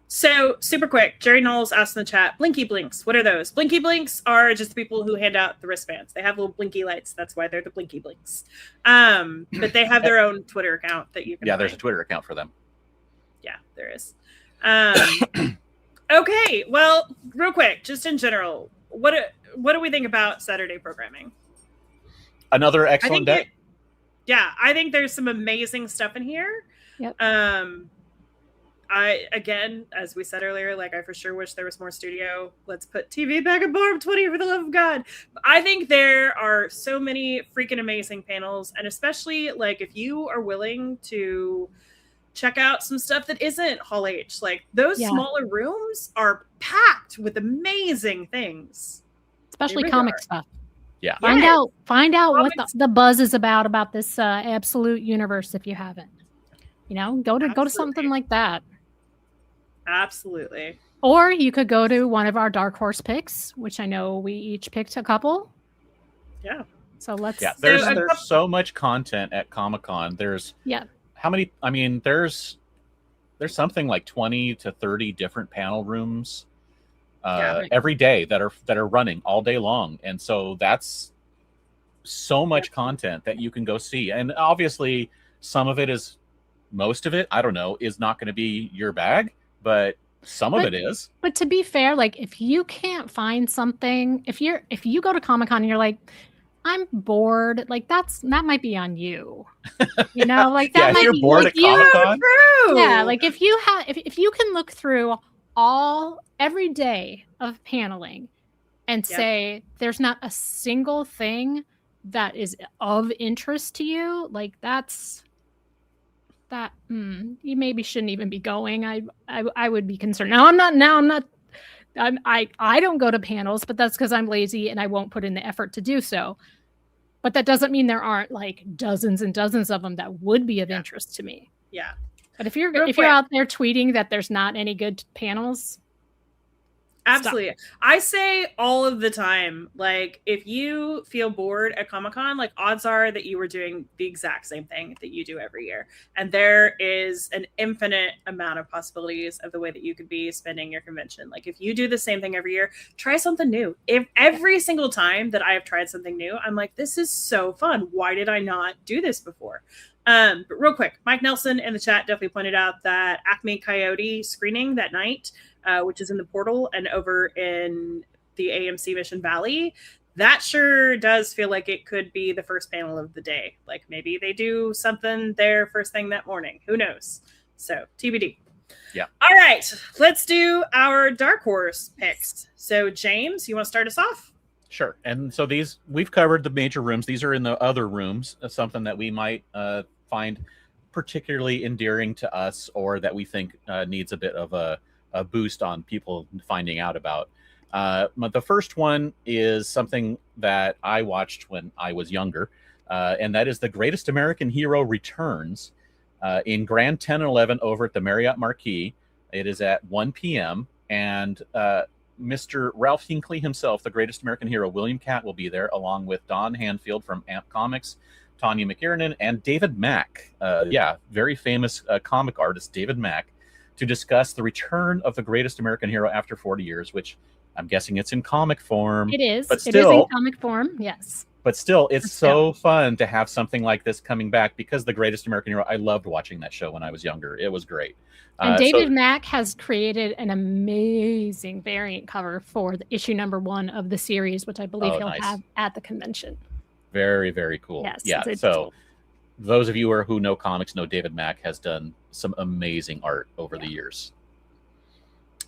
So super quick, Jerry Knowles asked in the chat, Blinky Blinks, what are those? Blinky Blinks are just the people who hand out the wristbands. They have little blinky lights. That's why they're the Blinky Blinks. But they have their own Twitter account that you can there's a Twitter account for them. Yeah, there is. Okay, well, real quick, just in general, what do we think about Saturday programming? Another excellent day. I think there's some amazing stuff in here. Yep. I, again, as we said earlier, like I for sure wish there was more studio. Let's put TV back at Barb 20 for the love of God. I think there are so many freaking amazing panels, and especially like if you are willing to check out some stuff that isn't Hall H. Like those Yeah. smaller rooms are packed with amazing things. Especially really comic are. stuff. Yeah. Find Yes. out what Comics. the buzz is about this absolute universe if you haven't. You know, go to Absolutely. something like that. Absolutely. Or you could go to one of our dark horse picks, which I know we each picked a couple. Yeah. So let's Yeah, So, there's so much content at Comic-Con. There's how many? I mean, there's something like 20 to 30 different panel rooms every day that are running all day long, and so that's so much content that you can go see. And obviously, most of it, I don't know, is not going to be your bag, but some of it is. But to be fair, like if you can't find something, if you go to Comic-Con and you're like, I'm bored, like that might be on you. You know, like that might if you're be bored like at Comic-Con. Yeah, like if you can look through every day of paneling and say there's not a single thing that is of interest to you, like you maybe shouldn't even be going. I would be concerned. I don't go to panels, but that's because I'm lazy and I won't put in the effort to do so. But that doesn't mean there aren't like dozens and dozens of them that would be of interest to me. Yeah. But if you're out there tweeting that there's not any good panels, absolutely. Stop. I say all of the time, like if you feel bored at Comic-Con, like odds are that you were doing the exact same thing that you do every year. And there is an infinite amount of possibilities of the way that you could be spending your convention. Like if you do the same thing every year, try something new. If every single time that I have tried something new, I'm like, this is so fun. Why did I not do this before? But real quick, Mike Nelson in the chat definitely pointed out that Acme Coyote screening that night, which is in the portal and over in the AMC Mission Valley, that sure does feel like it could be the first panel of the day. Like maybe they do something there first thing that morning. Who knows? So TBD. Yeah. All right, let's do our Dark Horse picks. So James, you want to start us off? Sure. And so we've covered the major rooms. These are in the other rooms, something that we might find particularly endearing to us or that we think needs a bit of a boost on people finding out about. The first one is something that I watched when I was younger, and that is The Greatest American Hero Returns in Grand 10 and 11 over at the Marriott Marquis. It is at 1 p.m. and Mr. Ralph Hinckley himself, the Greatest American Hero, William Catt, will be there, along with Don Hanfield from Amp Comics, Tanya McKiernan, and David Mack. Very famous comic artist David Mack, to discuss the return of the Greatest American Hero after 40 years, which I'm guessing it's in comic form. It is. But it is in comic form, yes. But still, it's so fun to have something like this coming back because The Greatest American Hero, I loved watching that show when I was younger. It was great. And David Mack has created an amazing variant cover for the issue number 1 of the series, which I believe he'll have at the convention. Very, very cool. Yes. Yeah. So those of you who know comics know David Mack has done some amazing art over the years.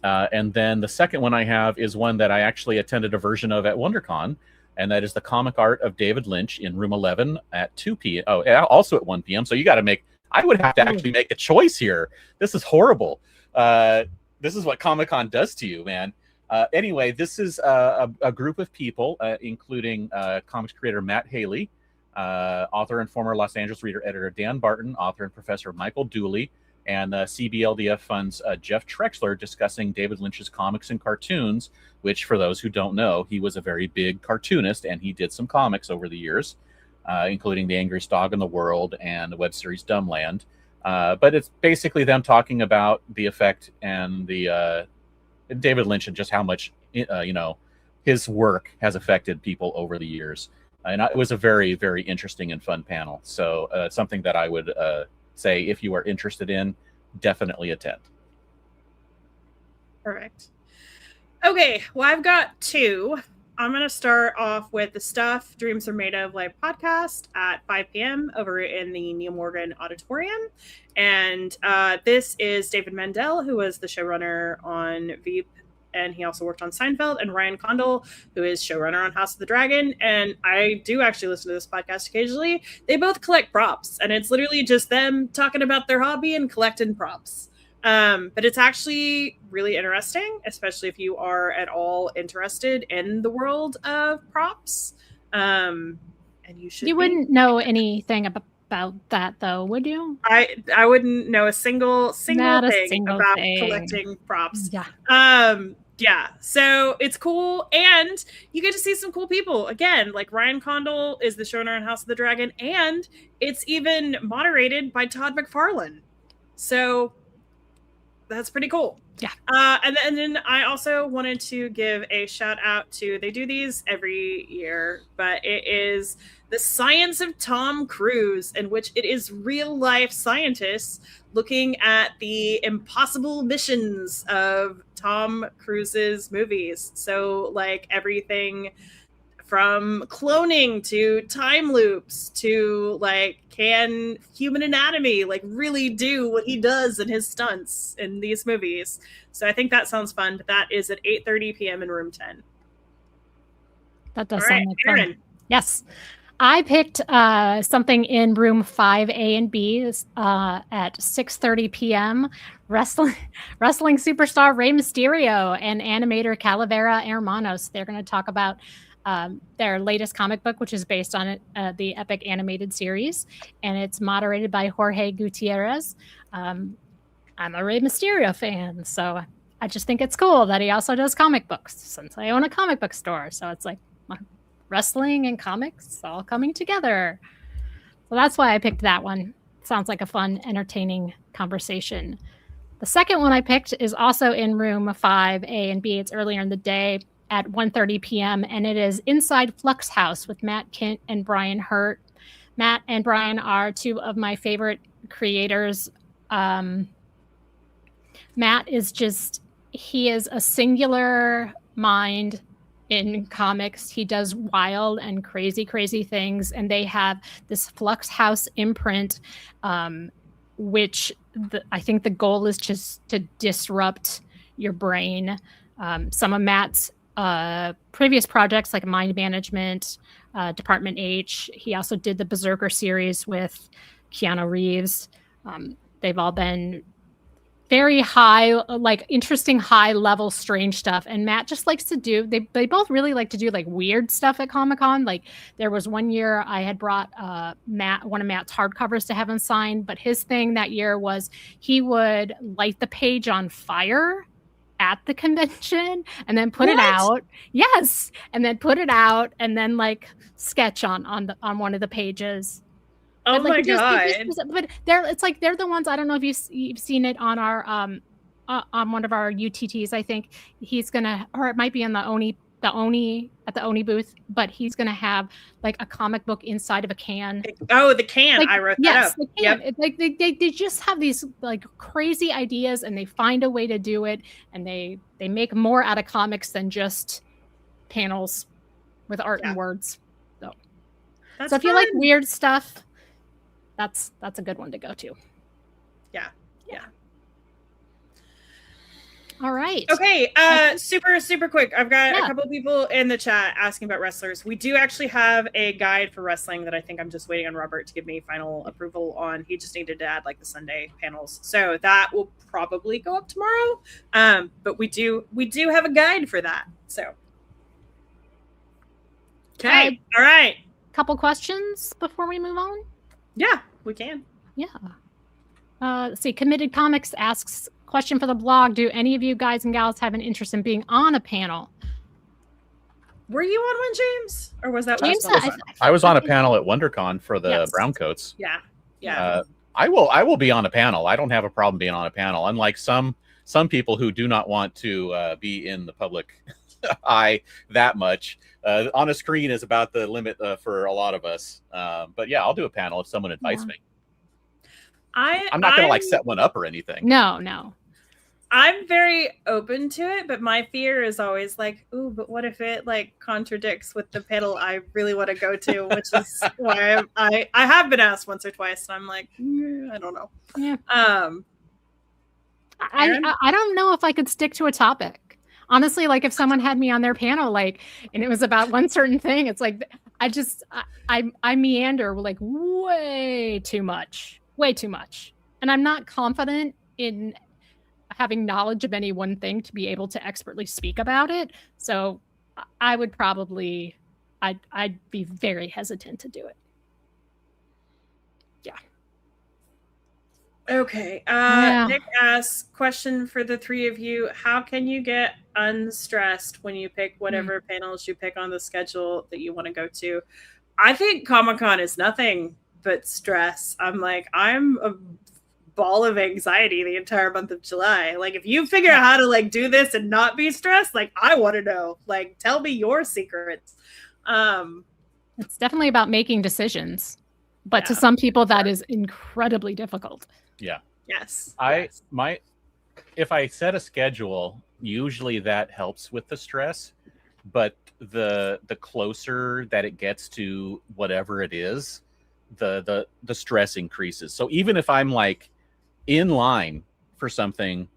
And then the second one I have is one that I actually attended a version of at WonderCon, and that is the comic art of David Lynch in room 11 at 2 p.m. Oh, also at 1 p.m. So you got to I would have to actually make a choice here. This is horrible. This is what Comic-Con does to you, man. Anyway, this is a group of people, including comics creator Matt Haley, author and former Los Angeles Reader editor Dan Barton, author and professor Michael Dooley, and CBLDF Fund's Jeff Trexler, discussing David Lynch's comics and cartoons, which, for those who don't know, he was a very big cartoonist, and he did some comics over the years, including The Angriest Dog in the World and the web series Dumbland. But it's basically them talking about the effect and the David Lynch and just how much his work has affected people over the years. And it was a very, very interesting and fun panel. So something that I would say, if you are interested in, definitely attend. Perfect. Okay, well, I've got 2. I'm going to start off with the Stuff Dreams Are Made Of live podcast at 5 p.m. over in the Neil Morgan Auditorium. And this is David Mandel, who was the showrunner on Veep and he also worked on Seinfeld, and Ryan Condal, who is showrunner on House of the Dragon. And I do actually listen to this podcast occasionally. They both collect props, and it's literally just them talking about their hobby and collecting props. But it's actually really interesting, especially if you are at all interested in the world of props. And you should. You wouldn't know anything about that, though, would you? I wouldn't know a single Not a thing single about thing. collecting props. Yeah. Yeah, so it's cool, and you get to see some cool people. Again, like Ryan Condal is the showrunner on House of the Dragon, and it's even moderated by Todd McFarlane. So that's pretty cool. Yeah. And then I also wanted to give a shout out to, they do these every year, but it is The Science of Tom Cruise, in which it is real life scientists looking at the impossible missions of Tom Cruise's movies. So like everything from cloning to time loops to like, can human anatomy like really do what he does in his stunts in these movies? So I think that sounds fun, but that is at 8:30 p.m. in room 10. That does All sound right, like fun. Aaron. Yes. I picked something in room 5A and B at 6:30 p.m. Wrestling superstar Rey Mysterio and animator Calavera Hermanos. They're going to talk about their latest comic book, which is based on the epic animated series, and it's moderated by Jorge Gutierrez. I'm a Rey Mysterio fan, so I just think it's cool that he also does comic books, since I own a comic book store. So it's like wrestling and comics all coming together. So that's why I picked that one. Sounds like a fun, entertaining conversation. The second one I picked is also in room 5A and B. It's earlier in the day at 1:30 p.m. and it is Inside Flux House with Matt Kint and Brian Hurt. Matt and Brian are two of my favorite creators. Matt is he is a singular mind in comics. He does wild and crazy things, and they have this Flux House imprint, which I think the goal is just to disrupt your brain. Some of Matt's previous projects, like Mind Management, Department H. He also did the Berserker series with Keanu Reeves. They've all been very high, like interesting, high level, strange stuff. And Matt just likes to do, they both really like to do like weird stuff at Comic-Con. Like there was one year I had brought one of Matt's hardcovers to have him sign, but his thing that year was he would light the page on fire at the convention and then put it out. Yes. And then put it out and then like sketch on one of the pages. Oh my God. But they're the ones, I don't know if you've seen it on our on one of our UTTs. I think he's gonna, or it might be in the Oni at the Oni booth, but he's gonna have like a comic book inside of a can. Oh, the can. Like, I wrote that up. The can. Yep. Like they just have these like crazy ideas and they find a way to do it, and they make more out of comics than just panels with art and words. So if you like weird stuff, that's a good one to go to. Yeah. All right. Okay. Super quick. I've got a couple of people in the chat asking about wrestlers. We do actually have a guide for wrestling that I think I'm just waiting on Robert to give me final approval on. He just needed to add like the Sunday panels, so that will probably go up tomorrow. But we do have a guide for that. So. Okay. All right. Couple questions before we move on. Yeah, we can. Yeah. Let's see. Committed Comics asks, question for the blog: do any of you guys and gals have an interest in being on a panel? Were you on one, James? Or was that James? I was on a panel at WonderCon for the Browncoats. Yeah. I will be on a panel. I don't have a problem being on a panel. Unlike some people who do not want to be in the public eye that much. On a screen is about the limit for a lot of us. But yeah, I'll do a panel if someone invites me. I'm not going to like set one up or anything. No. I'm very open to it, but my fear is always like, ooh, but what if it like contradicts with the panel I really want to go to, which is why I have been asked once or twice, and I'm like, I don't know. Yeah. I don't know if I could stick to a topic. honestly, like if someone had me on their panel, like, and it was about one certain thing, it's like I meander like way too much, and I'm not confident in having knowledge of any one thing to be able to expertly speak about it. So I would probably, I'd be very hesitant to do it. Yeah. Okay. Nick asks, question for the three of you. How can you get unstressed when you pick whatever panels you pick on the schedule that you want to go to? I think Comic-Con is nothing but stress. I'm a ball of anxiety the entire month of July. Like, if you figure out how to like do this and not be stressed, like, I want to know. Like, tell me your secrets. It's definitely about making decisions, but to some people that is incredibly difficult. Yeah. Yes. If I set a schedule, usually that helps with the stress, but the closer that it gets to whatever it is, the stress increases. So even if I'm like in line for something,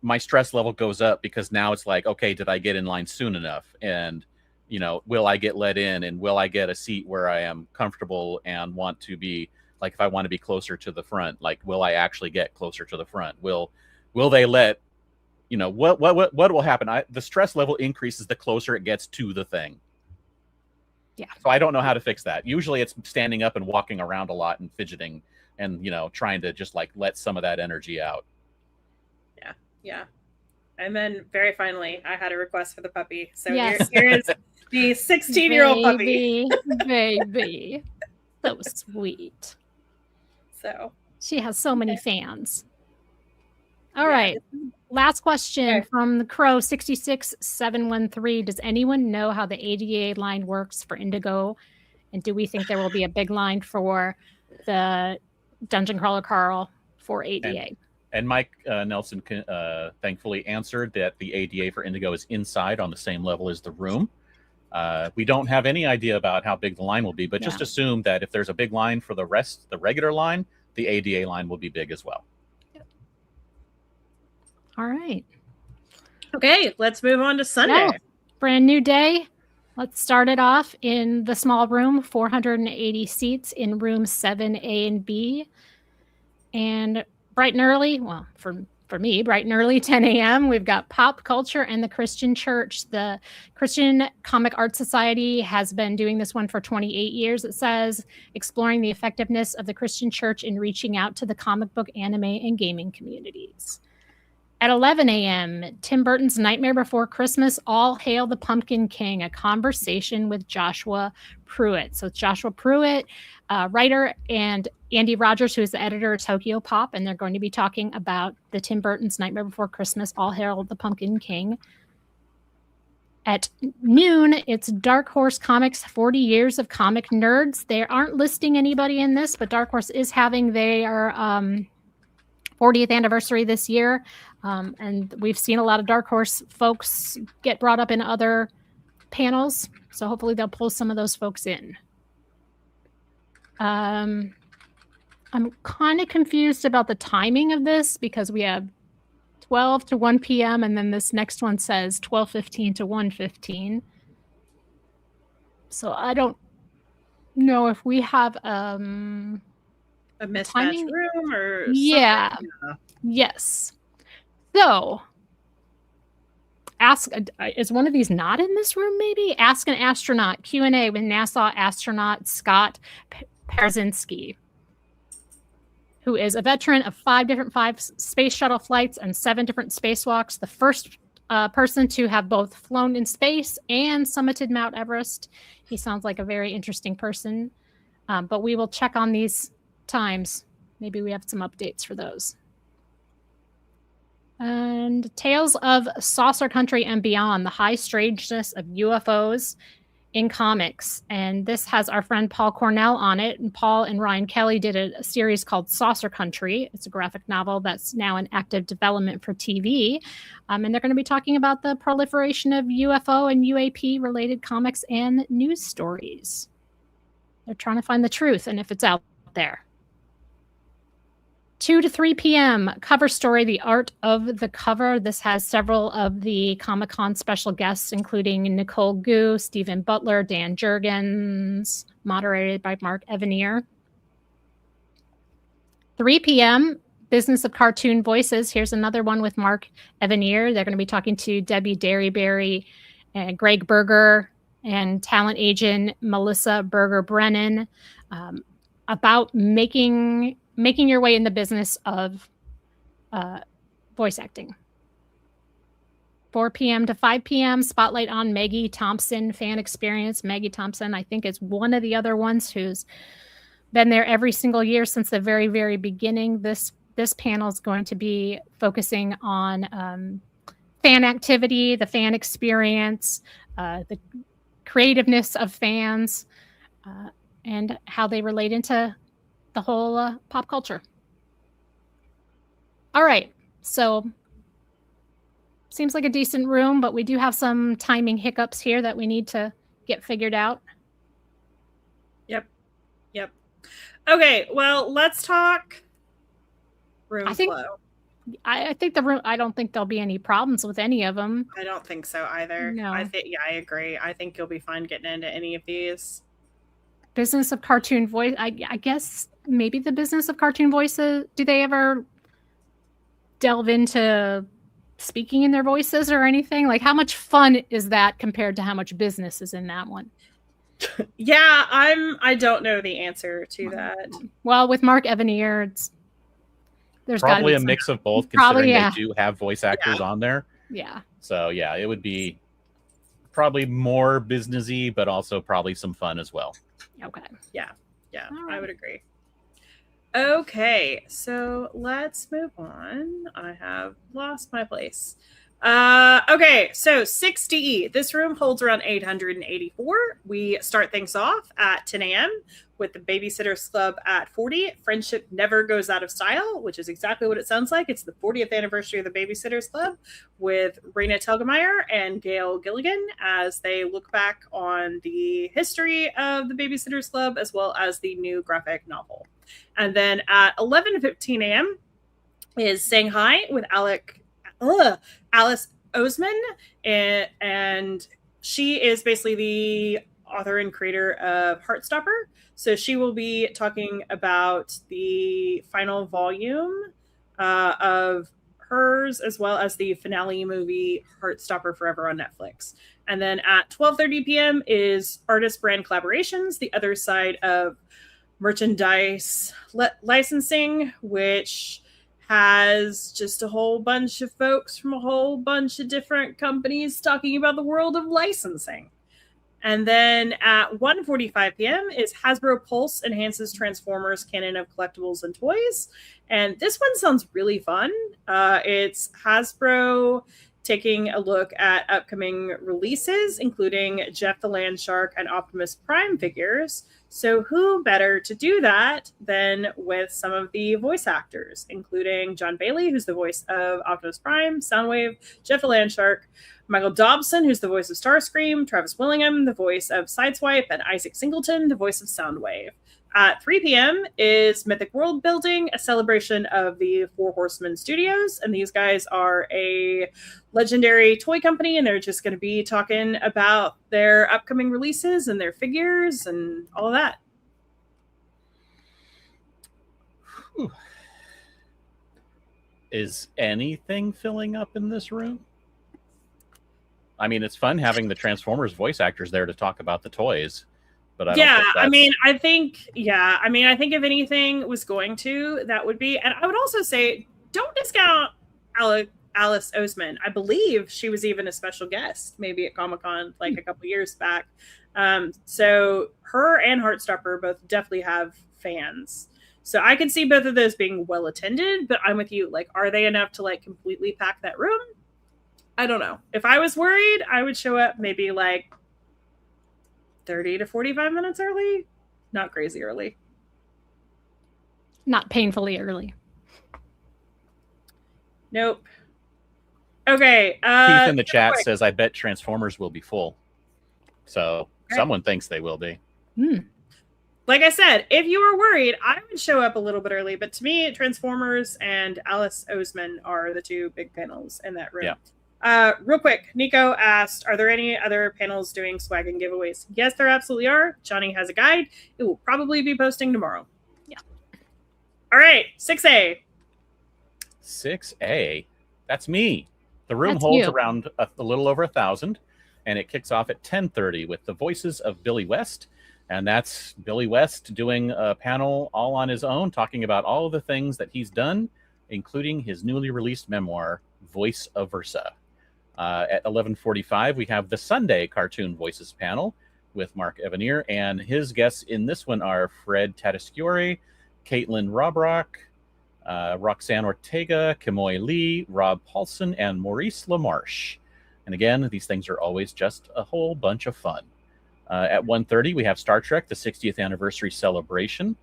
my stress level goes up because now it's like, okay, did I get in line soon enough? And, you know, will I get let in, and will I get a seat where I am comfortable and want to be, like, if I want to be closer to the front, like, will I actually get closer to the front? Will they let, you know, what will happen? The stress level increases the closer it gets to the thing. Yeah. So I don't know how to fix that. Usually it's standing up and walking around a lot and fidgeting and, you know, trying to just like let some of that energy out. Yeah. And then very finally, I had a request for the puppy. So Yes. here is the 16-year-old puppy. Baby. So sweet. So she has so many fans. All right. Last question from the Crow 66713. Does anyone know how the ADA line works for Indigo? And do we think there will be a big line for the Dungeon Crawler Carl for ADA? And Mike Nelson thankfully answered that the ADA for Indigo is inside on the same level as the room. We don't have any idea about how big the line will be, but just assume that if there's a big line for the regular line, the ADA line will be big as well. All right. Okay, let's move on to Sunday. Yeah. Brand new day. Let's start it off in the small room, 480 seats in room 7A and B. And bright and early, well, for me, bright and early, 10 a.m., we've got pop culture and the Christian Church. The Christian Comic Art Society has been doing this one for 28 years, it says, exploring the effectiveness of the Christian Church in reaching out to the comic book, anime, and gaming communities. At 11 a.m., Tim Burton's Nightmare Before Christmas, All Hail the Pumpkin King, a conversation with Joshua Pruitt. So it's Joshua Pruitt, writer, and Andy Rogers, who is the editor of Tokyo Pop, and they're going to be talking about the Tim Burton's Nightmare Before Christmas, All Hail the Pumpkin King. At noon, it's Dark Horse Comics, 40 Years of Comic Nerds. They aren't listing anybody in this, but Dark Horse is having their 40th anniversary this year. And we've seen a lot of Dark Horse folks get brought up in other panels. So hopefully they'll pull some of those folks in. I'm kind of confused about the timing of this because we have 12 to 1 p.m. and then this next one says 12:15 to 1:15. So I don't know if we have a mismatched timing room or yeah. Yes. So is one of these not in this room? Maybe Ask an Astronaut Q&A with NASA astronaut Scott Parzynski, who is a veteran of 5 space shuttle flights and 7 different spacewalks. The first person to have both flown in space and summited Mount Everest. He sounds like a very interesting person. But we will check on these times. Maybe we have some updates for those. And Tales of Saucer Country and Beyond, the high strangeness of UFOs in comics. And this has our friend Paul Cornell on it. And Paul and Ryan Kelly did a series called Saucer Country. It's a graphic novel that's now in active development for TV. And they're going to be talking about the proliferation of UFO and UAP related comics and news stories. They're trying to find the truth and if it's out there. 2 to 3 p.m. Cover story, The Art of the Cover. This has several of the Comic-Con special guests, including Nicole Gu, Stephen Butler, Dan Jurgens, moderated by Mark Evanier. 3 p.m. Business of Cartoon Voices. Here's another one with Mark Evanier. They're going to be talking to Debbie Derryberry and Greg Berger and talent agent Melissa Berger-Brennan about making your way in the business of voice acting. 4 p.m. to 5 p.m. Spotlight on Maggie Thompson fan experience. Maggie Thompson, I think, is one of the other ones who's been there every single year since the very, very beginning. This panel is going to be focusing on fan activity, the fan experience, the creativeness of fans, and how they relate into the whole pop culture. All right, so seems like a decent room, but we do have some timing hiccups here that we need to get figured out. Yep. Okay, well, let's talk room flow. I think the room. I don't think there'll be any problems with any of them. I don't think so either. No. I agree. I think you'll be fine getting into any of these. Business of Cartoon Voice. I guess maybe the Business of Cartoon Voices. Do they ever delve into speaking in their voices or anything? Like, how much fun is that compared to how much business is in that one? Yeah, I don't know the answer to that. Well, with Mark Evanier, there's probably a mix of both, considering they do have voice actors on there. Yeah. So yeah, it would be probably more businessy, but also probably some fun as well. Okay. Yeah, right. I would agree. Okay, so let's move on. I have lost my place. Okay, so 6DE. This room holds around 884. We start things off at 10 a.m. with the Babysitters Club at 40. Friendship Never Goes Out of Style, which is exactly what it sounds like. It's the 40th anniversary of the Babysitters Club with Raina Telgemeier and Gail Gilligan as they look back on the history of the Babysitters Club as well as the new graphic novel. And then at 11:15 a.m. is Saying Hi with Alice Oseman, and she is basically the author and creator of Heartstopper. So she will be talking about the final volume of hers, as well as the finale movie Heartstopper Forever on Netflix. And then at 12:30 p.m. is Artist Brand Collaborations, the other side of merchandise licensing, which has just a whole bunch of folks from a whole bunch of different companies talking about the world of licensing. And then at 1:45 p.m. is Hasbro Pulse Enhances Transformers Canon of Collectibles and Toys. And this one sounds really fun. It's Hasbro taking a look at upcoming releases, including Jeff the Land Shark and Optimus Prime figures. So who better to do that than with some of the voice actors, including John Bailey, who's the voice of Optimus Prime, Soundwave, Jeff the Land Shark, Michael Dobson, who's the voice of Starscream, Travis Willingham, the voice of Sideswipe, and Isaac Singleton, the voice of Soundwave. At 3 p.m. is Mythic World Building, a celebration of the Four Horsemen Studios. And these guys are a legendary toy company, and they're just going to be talking about their upcoming releases and their figures and all of that. Whew. Is anything filling up in this room? I mean, it's fun having the Transformers voice actors there to talk about the toys. But I think if anything was going to, that would be, and I would also say, don't discount Alice Oseman. I believe she was even a special guest, maybe at Comic-Con like a couple years back. So her and Heartstopper both definitely have fans. So I can see both of those being well attended, but I'm with you. Like, are they enough to like completely pack that room? I don't know. If I was worried, I would show up maybe like 30 to 45 minutes early. Not crazy early. Not painfully early. Nope. Okay. Keith in the chat says, I bet Transformers will be full. So someone thinks they will be. like I said, if you were worried, I would show up a little bit early. But to me, Transformers and Alice Oseman are the two big panels in that room. Yeah. Real quick, Nico asked, are there any other panels doing swag and giveaways? Yes, there absolutely are. Johnny has a guide. It will probably be posting tomorrow. Yeah. All right, 6A. 6A. That's me. The room That's holds you. around a little over 1,000, and it kicks off at 10:30 with the voices of Billy West. And that's Billy West doing a panel all on his own, talking about all of the things that he's done, including his newly released memoir, Voice of Versa. At 11:45, we have the Sunday Cartoon Voices panel with Mark Evanier, and his guests in this one are Fred Tatasciore, Caitlin Robrock, Roxanne Ortega, Kimoy Lee, Rob Paulson, and Maurice LaMarche. And again, these things are always just a whole bunch of fun. At 1:30, we have Star Trek, the 60th anniversary celebration.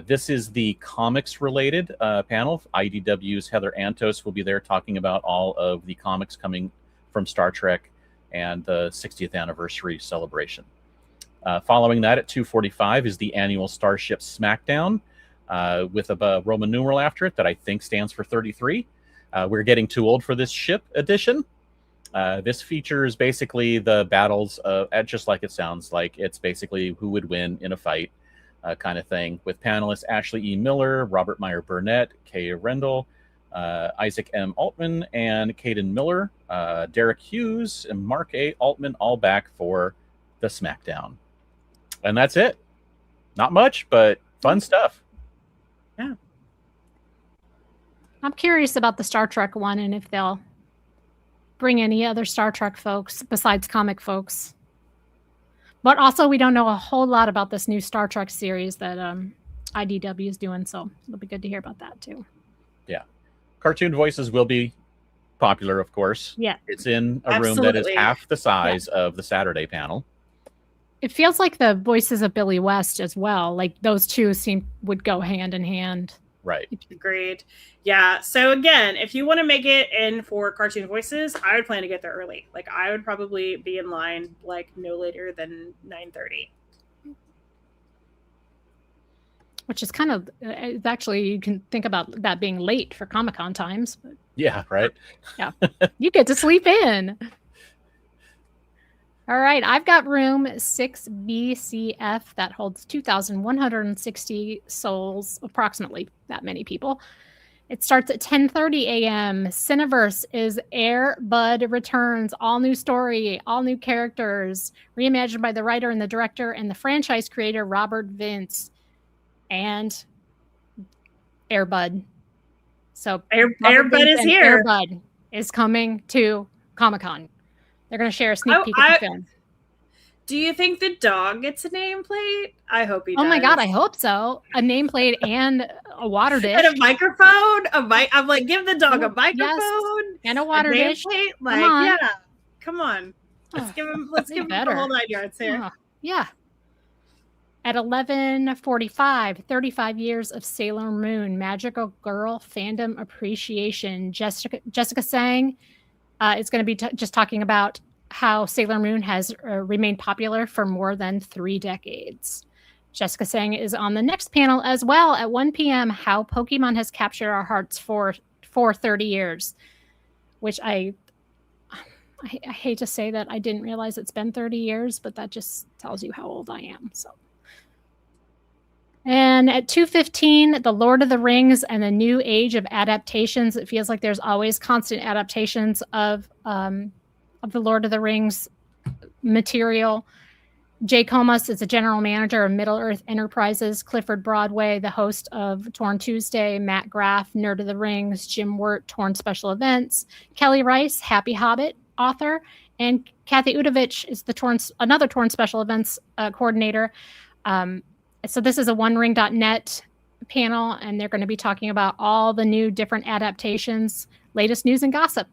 This is the comics-related panel. IDW's Heather Antos will be there talking about all of the comics coming from Star Trek and the 60th anniversary celebration. Following that, at 2:45, is the annual Starship Smackdown with a Roman numeral after it that I think stands for 33. We're getting too old for this ship edition. This features basically the battles, just like it sounds like. It's basically who would win in a fight kind of thing, with panelists Ashley E. Miller, Robert Meyer Burnett, Kay Rendell, Isaac M. Altman, and Caden Miller, Derek Hughes, and Mark A. Altman, all back for the Smackdown. And that's it. Not much, but fun stuff. Yeah. I'm curious about the Star Trek one and if they'll bring any other Star Trek folks besides comic folks. But also, we don't know a whole lot about this new Star Trek series that IDW is doing, so it'll be good to hear about that too. Yeah. Cartoon Voices will be popular, of course. Yeah. It's in a room that is half the size of the Saturday panel. It feels like the voices of Billy West as well. Like those two would go hand in hand. Right. Agreed. Yeah. So again, if you want to make it in for Cartoon Voices, I would plan to get there early. Like I would probably be in line like no later than 9:30. Which is kind of, it's actually, you can think about that being late for Comic-Con times. But yeah, right. Yeah. You get to sleep in. All right, I've got room 6BCF that holds 2,160 souls, approximately that many people. It starts at 10:30 a.m. Cineverse is Air Bud Returns, all new story, all new characters, reimagined by the writer and the director and the franchise creator, Robert Vince, and Air Bud. So Air Bud is here. Air Bud is coming to Comic-Con. They're going to share a sneak peek of the film. Do you think the dog gets a nameplate? I hope he does. Oh my God, I hope so. A nameplate and a water dish. And a microphone. I'm like, give the dog a microphone. Yes. And a water dish. Like, yeah. Come on. Let's give him the whole 9 yards here. Yeah. At 11:45, 35 years of Sailor Moon, Magical Girl Fandom Appreciation. Jessica Sang is going to be just talking about how Sailor Moon has remained popular for more than 3 decades. Jessica Sang is on the next panel as well at 1 p.m. How Pokemon has captured our hearts for 30 years, which I hate to say that I didn't realize it's been 30 years, but that just tells you how old I am. So. And at 2:15, The Lord of the Rings and the New Age of Adaptations. It feels like there's always constant adaptations of the Lord of the Rings material. Jay Comas is the general manager of Middle Earth Enterprises. Clifford Broadway, the host of Torn Tuesday. Matt Graff, Nerd of the Rings. Jim Wirt, Torn Special Events. Kelly Rice, Happy Hobbit author. And Kathy Udovich is another Torn Special Events coordinator. So this is a OneRing.net panel, and they're going to be talking about all the new different adaptations, latest news and gossip.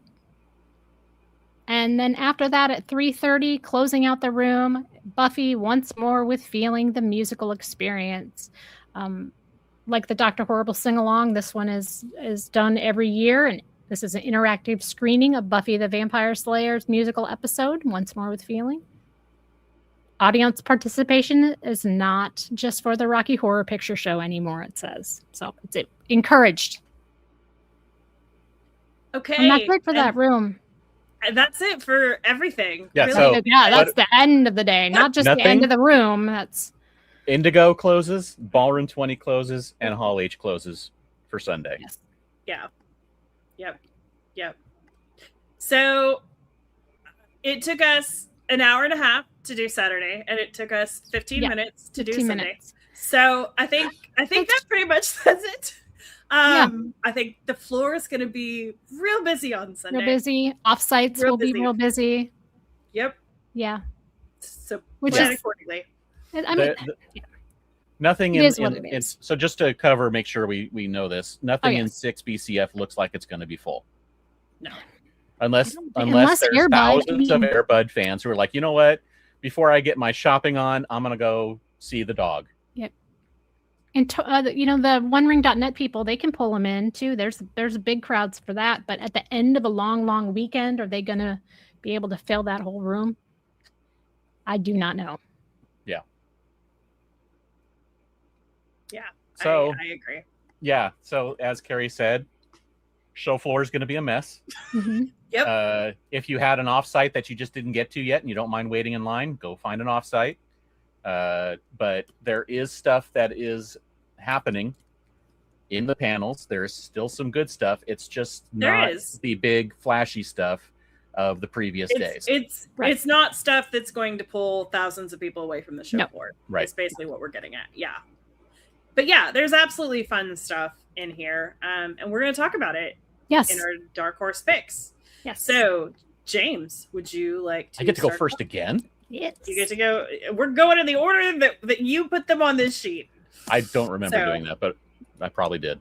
And then after that at 3:30, closing out the room, Buffy Once More with Feeling, the musical experience. Like the Dr. Horrible sing-along, this one is done every year, and this is an interactive screening of Buffy the Vampire Slayer's musical episode, Once More with Feeling. audience participation is not just for the Rocky Horror Picture Show anymore, it says. So it's encouraged. Okay. And that's it for that room. That's it for everything. Yeah, Really. so- That's the end of the day, not just the end of the room. That's Indigo closes, Ballroom 20 closes, and Hall H closes for Sunday. yes. Yeah. Yep. So it took us an hour and a half to do Saturday, and it took us 15 minutes to do 15 Sunday. minutes. So I think that pretty much says it. I think the floor is going to be real busy on Sunday. Real busy. Offsites will be real busy. Yep. Yeah. So Which plan is- accordingly. I mean, Nothing It in, is what in- it in- is. so just to cover, make sure we know this. Nothing in yes. 6 BCF looks like it's going to be full. No. Unless Unless there's Airbud, thousands of Airbud fans who are like, you know what? Before I get my shopping on, I'm going to go see the dog. and the OneRing.net people, they can pull them in too. There's big crowds for that. But at the end of a long weekend, are they going to be able to fill that whole room? I do not know. Yeah. So I agree. yeah. So as Carrie said, show floor is going to be a mess. Mhm. Yep. If you had an offsite that you just didn't get to yet and you don't mind waiting in line, go find an offsite. But there is stuff that is happening in the panels. There's still some good stuff. It's just not the big flashy stuff of the previous days. It's not stuff that's going to pull thousands of people away from the show floor. Right. It's basically what we're getting at. Yeah. But yeah, there's absolutely fun stuff in here. And we're going to talk about it Yes. in our Dark Horse picks. Yes. So, James, would you like to I get to go start first off? again? Yes. You get to go. We're going in the order that you put them on this sheet. I don't remember So- doing that, but I probably did.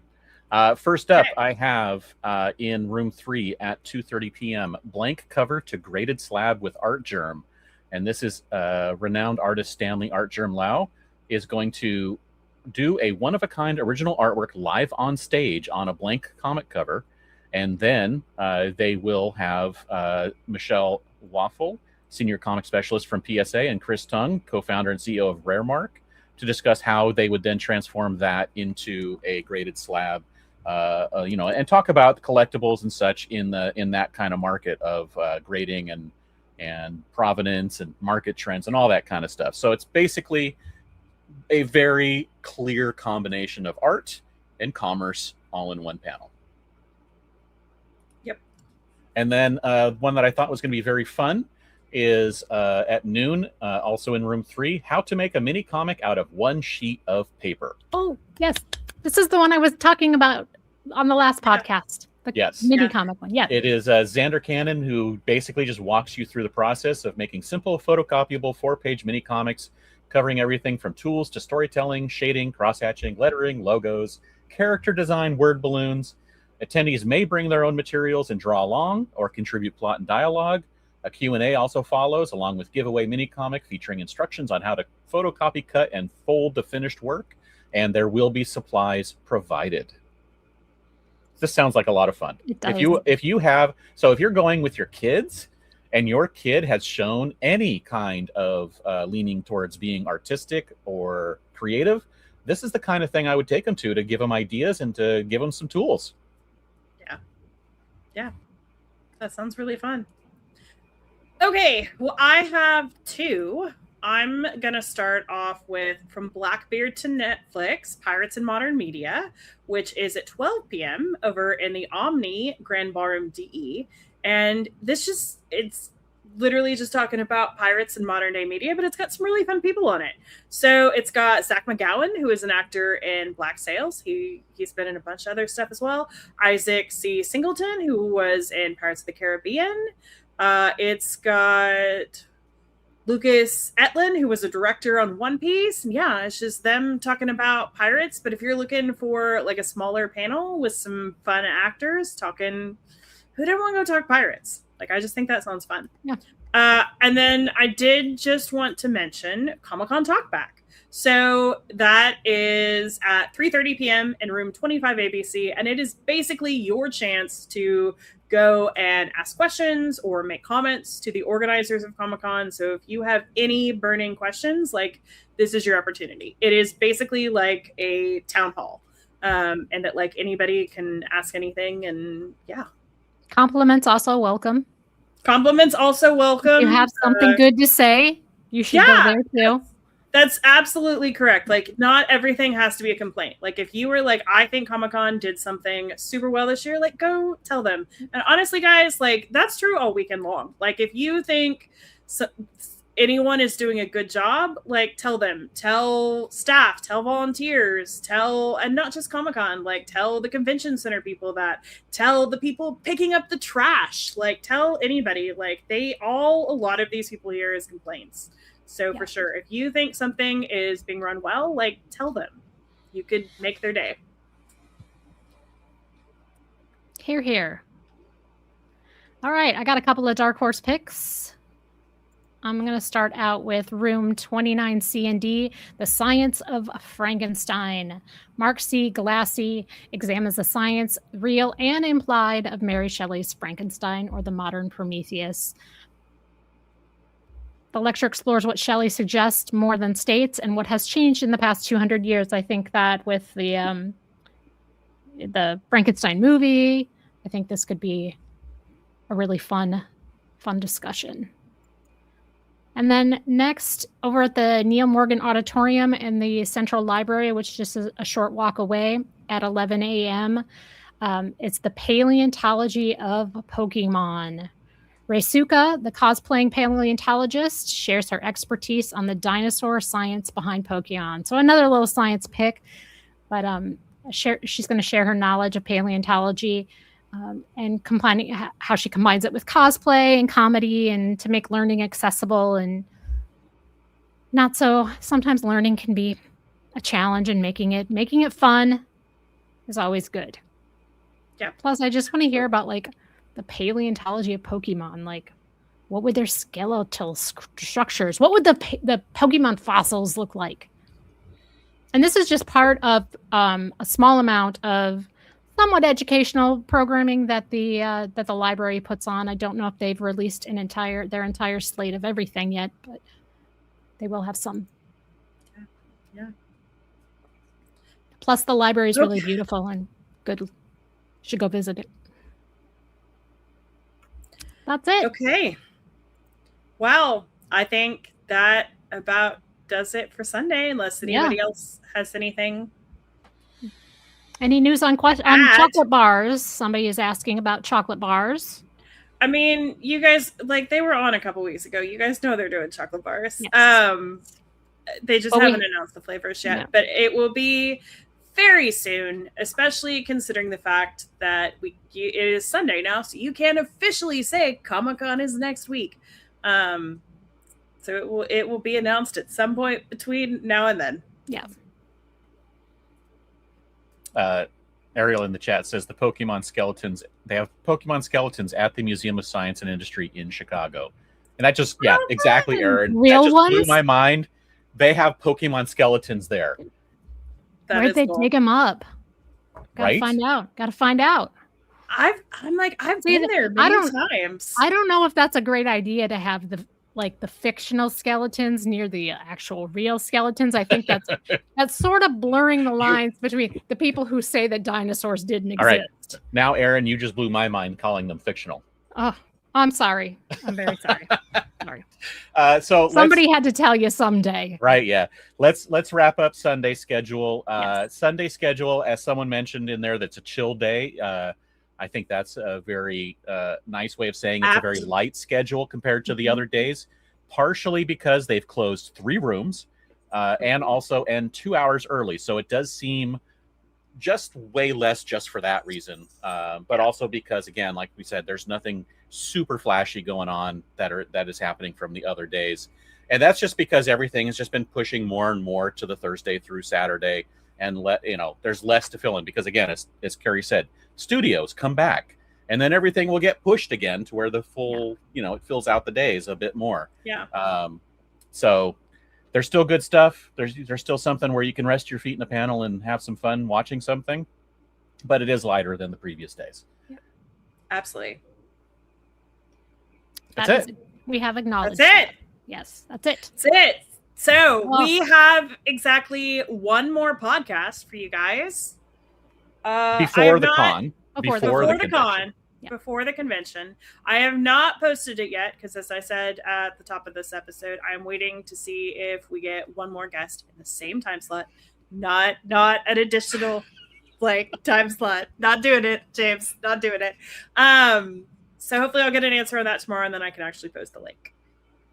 First up, Okay. I have in room 3 at 2:30 p.m. blank cover to graded slab with art germ, and this is renowned artist Stanley Art Germ Lau is going to do a one-of-a-kind original artwork live on stage on a blank comic cover, and then they will have Michelle Waffle, senior comic specialist from PSA, and Chris Tung, co-founder and CEO of Raremark, to discuss how they would then transform that into a graded slab, and talk about collectibles and such in that kind of market of grading and provenance and market trends and all that kind of stuff. So it's basically a very clear combination of art and commerce all in one panel. Yep. And then one that I thought was going to be very fun is at noon, also in room 3, how to make a mini comic out of one sheet of paper. Oh, yes. This is the one I was talking about on the last podcast. The Yes. mini comic one. Yeah. It is Xander Cannon, who basically just walks you through the process of making simple photocopyable 4-page mini comics covering everything from tools to storytelling, shading, cross-hatching, lettering, logos, character design, word balloons. Attendees may bring their own materials and draw along or contribute plot and dialogue. A Q&A also follows, along with giveaway mini comic featuring instructions on how to photocopy, cut, and fold the finished work, and there will be supplies provided. This sounds like a lot of fun. It does. If you're going with your kids and your kid has shown any kind of leaning towards being artistic or creative, this is the kind of thing I would take them to give them ideas and to give them some tools. Yeah. That sounds really fun. Okay, well, I have 2. I'm going to start off with From Blackbeard to Netflix, Pirates in Modern Media, which is at 12 p.m. over in the Omni Grand Ballroom DE. And it's literally just talking about pirates in modern day media, but it's got some really fun people on it. So it's got Zach McGowan, who is an actor in Black Sails. He's been in a bunch of other stuff as well. Isaac C. Singleton, who was in Pirates of the Caribbean. It's got Lucas Etlin, who was a director on One Piece. And yeah, it's just them talking about pirates. But if you're looking for like a smaller panel with some fun actors talking, who didn't want to go talk pirates? Like, I just think that sounds fun. Yeah. And then I did just want to mention Comic-Con Talkback. So that is at 3:30 p.m. in room 25 ABC, and it is basically your chance to go and ask questions or make comments to the organizers of Comic-Con. So if you have any burning questions, like, this is your opportunity. It is basically like a town hall, and that like anybody can ask anything, and yeah. Compliments also welcome. Compliments also welcome. If you have something good to say, you should go there too. That's absolutely correct. Like, not everything has to be a complaint. Like, if you were like, I think Comic-Con did something super well this year, like, go tell them. And honestly, guys, like, that's true all weekend long. Like, if you think anyone is doing a good job, like, tell them. Tell staff, tell volunteers, and not just Comic-Con, like, tell the convention center people that. Tell the people picking up the trash. Like, tell anybody. Like, a lot of these people here is complaints. So for sure, if you think something is being run well, like, tell them. You could make their day. Hear, hear. All right, I got a couple of dark horse picks. I'm going to start out with room 29 C&D, The Science of Frankenstein. Mark C. Galassi examines the science, real and implied, of Mary Shelley's Frankenstein, or the modern Prometheus. The lecture explores what Shelley suggests more than states and what has changed in the past 200 years. I think that with the Frankenstein movie, I think this could be a really fun discussion. And then next, over at the Neil Morgan Auditorium in the Central Library, which just is a short walk away, at 11 a.m., it's the Paleontology of Pokemon. Reisuka, the cosplaying paleontologist, shares her expertise on the dinosaur science behind Pokemon. So another little science pick, but she's going to share her knowledge of paleontology and combining how she combines it with cosplay and comedy, and to make learning accessible and not so. Sometimes learning can be a challenge, and making it fun is always good. Yeah. Plus, I just want to hear about like the paleontology of Pokemon. Like, what would their skeletal structures? What would the Pokemon fossils look like? And this is just part of a small amount of somewhat educational programming that the library puts on. I don't know if they've released their entire slate of everything yet, but they will have some. Yeah. Plus, the library is really beautiful and good. Should go visit it. That's it. Okay. Well, I think that about does it for Sunday, unless anybody else has anything. Any news on chocolate bars? Somebody is asking about chocolate bars. I mean, you guys, like, they were on a couple weeks ago. You guys know they're doing chocolate bars. Yes. They just haven't announced the flavors yet, but it will be very soon, especially considering the fact that it is Sunday now, so you can officially say Comic-Con is next week. So it will be announced at some point between now and then. Yeah. Ariel in the chat says they have Pokemon skeletons at the Museum of Science and Industry in Chicago. And that just, exactly, Aaron. Real that just ones? blew my mind. They have Pokemon skeletons there. Where'd they dig them up? Gotta find out. I've been there many times. I don't know if that's a great idea to have the fictional skeletons near the actual real skeletons. I think that's sort of blurring the lines between the people who say that dinosaurs didn't exist. All right. Now, Aaron, you just blew my mind calling them fictional. Oh, I'm sorry. I'm very sorry. Sorry. So somebody had to tell you someday. Right, yeah. Let's wrap up Sunday schedule. Yes. Sunday schedule, as someone mentioned in there, that's a chill day. I think that's a very nice way of saying it's a very light schedule compared to the other days, partially because they've closed 3 rooms and also end 2 hours early. So it does seem just way less just for that reason. But also because, again, like we said, there's nothing super flashy going on that is happening from the other days. And that's just because everything has just been pushing more and more to the Thursday through Saturday. And there's less to fill in because, again, as Carrie said, studios come back. and then everything will get pushed again to where the full, it fills out the days a bit more. Yeah. So there's still good stuff. There's still something where you can rest your feet in a panel and have some fun watching something, but it is lighter than the previous days. Yep. Absolutely. That's it. We have acknowledged. That's it. Yes, that's it. That's it. So we have exactly one more podcast for you guys. Before the con. Before the con. Yeah. Before the convention. I have not posted it yet because, as I said at the top of this episode, I'm waiting to see if we get one more guest in the same time slot. Not an additional time slot. Not doing it, James. Not doing it. So hopefully I'll get an answer on that tomorrow, and then I can actually post the link.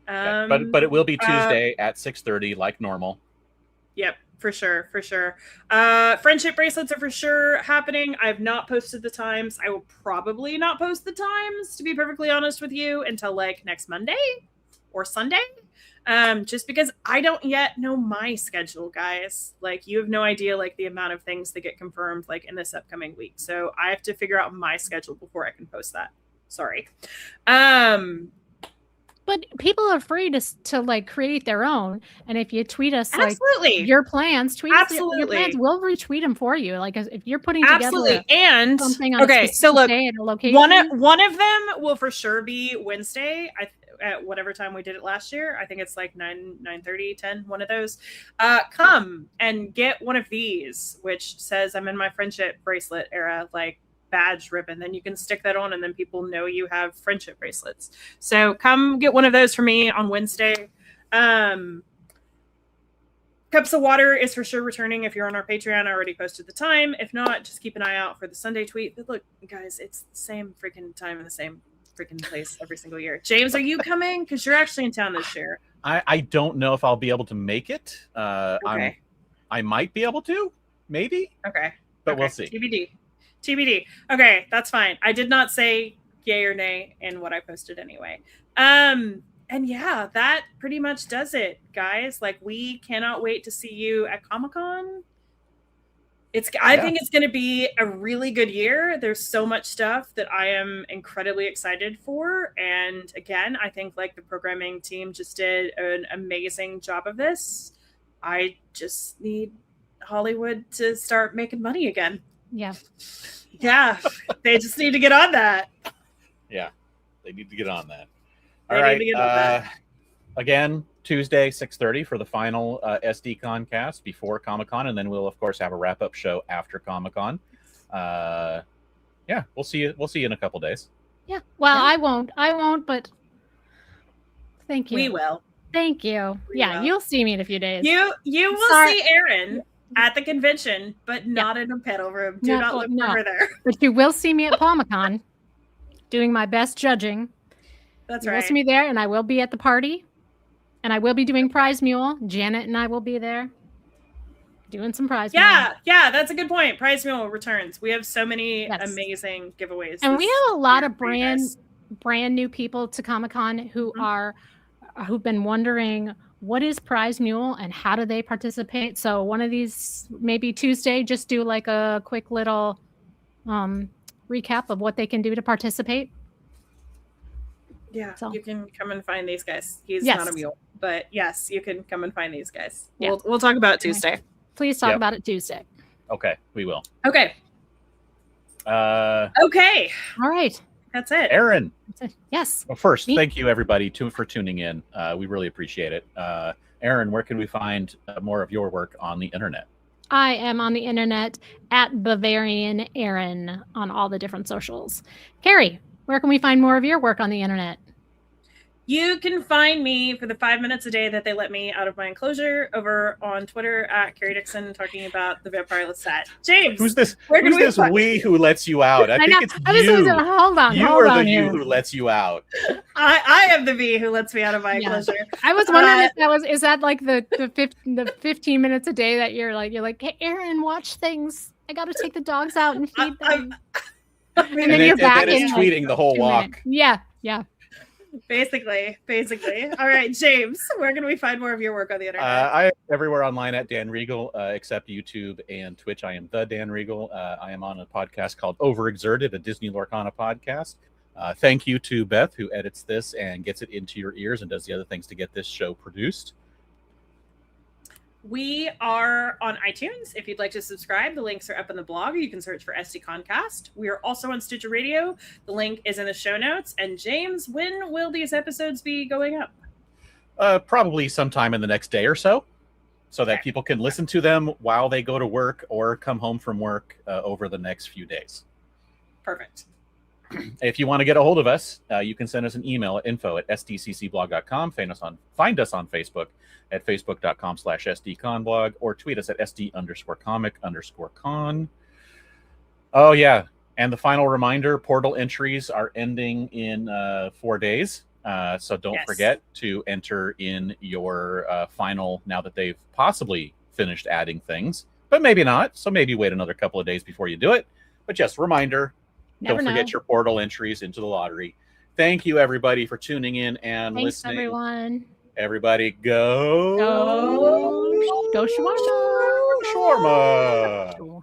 But it will be Tuesday at 6:30 like normal. Yep, for sure. Friendship bracelets are for sure happening. I've not posted the times. I will probably not post the times, to be perfectly honest with you, until next Monday or Sunday. Just because I don't yet know my schedule, guys. You have no idea the amount of things that get confirmed in this upcoming week. So I have to figure out my schedule before I can post that. Sorry. But people are free to create their own, and if you tweet us absolutely your plans, absolutely your plans, we'll retweet them for you. If you're putting together and something on a so look, day at a location, one of them will for sure be Wednesday at whatever time we did it last year. I think it's 9:30, 10, one of those. Come and get one of these, which says I'm in my friendship bracelet era, badge ribbon. Then you can stick that on, and then people know you have friendship bracelets. So come get one of those for me on Wednesday. Cups of Water is for sure returning. If you're on our Patreon, I already posted the time. If not, just keep an eye out for the Sunday tweet. But look, guys, it's the same freaking time in the same freaking place every single year. James, are you coming? Because you're actually in town this year. I don't know if I'll be able to make it. Okay. I might be able to, maybe. Okay. But we'll see. TBD. Okay, that's fine. I did not say yay or nay in what I posted anyway. And yeah, that pretty much does it, guys. We cannot wait to see you at Comic-Con. I think it's going to be a really good year. There's so much stuff that I am incredibly excited for. And again, I think the programming team just did an amazing job of this. I just need Hollywood to start making money again. Yeah, they just need to get on that. Yeah, they need to get on that. All right. Again, Tuesday, 6:30 for the final SDConCast before Comic-Con, and then we'll of course have a wrap-up show after Comic-Con. We'll see you in a couple days. Yeah. Well, yeah. I won't, but thank you. We will. Thank you. You'll see me in a few days. You will see Aaron at the convention, but not in a panel room. Do not look for her there. But you will see me at Comic-Con doing my best judging. That's you right. will see me there, and I will be at the party. And I will be doing Prize Mule. Janet and I will be there doing some Prize Mule. Yeah, that's a good point. Prize Mule returns. We have so many amazing giveaways. And we have a lot of brand new people to Comic-Con who've been wondering, what is Prize Mule and how do they participate? So one of these, maybe Tuesday, just do a quick little recap of what they can do to participate. Yeah, so you can come and find these guys. He's not a mule, but yes, you can come and find these guys. Yeah. We'll talk about it Tuesday. Please talk about it Tuesday. Okay, we will. Okay. Okay. All right. That's it. Aaron. That's it. Yes. Well, first, thank you everybody for tuning in. We really appreciate it. Aaron, where can we find more of your work on the internet? I am on the internet at Bavarian Aaron on all the different socials. Carrie, where can we find more of your work on the internet? You can find me for the 5 minutes a day that they let me out of my enclosure over on Twitter at Carrie Dixon, talking about the Vampire Lestat. James, who's this? Who's this we who lets you out? I think it's you. Hold on. You are the you who lets you out. I am the V who lets me out of my enclosure. I was wondering if is that the 15 minutes a day that you're like, hey, Aaron, watch things. I got to take the dogs out and feed them. And then you're back in tweeting the whole walk. Yeah. Basically. All right, James, where can we find more of your work on the internet? I am everywhere online at Dan Regal, except YouTube and Twitch. I am the Dan Regal. I am on a podcast called Overexerted, a Disney Lorcana podcast. Thank you to Beth, who edits this and gets it into your ears and does the other things to get this show produced. We are on iTunes. If you'd like to subscribe, the links are up in the blog. You can search for SDConCast. We are also on Stitcher Radio. The link is in the show notes. And James, when will these episodes be going up? Probably sometime in the next day or so that people can listen to them while they go to work or come home from work over the next few days. Perfect. If you want to get a hold of us, you can send us an email at info@sdccblog.com. Find us on Facebook at facebook.com/sdconblog, or tweet us at sd_comic_con. Oh, yeah. And the final reminder, portal entries are ending in 4 days. So don't forget to enter in your final, now that they've possibly finished adding things, but maybe not. So maybe wait another couple of days before you do it. But just reminder, don't forget your portal entries into the lottery. Thank you, everybody, for tuning in and listening. Thanks, everyone. Everybody, go shawarma. shawarma.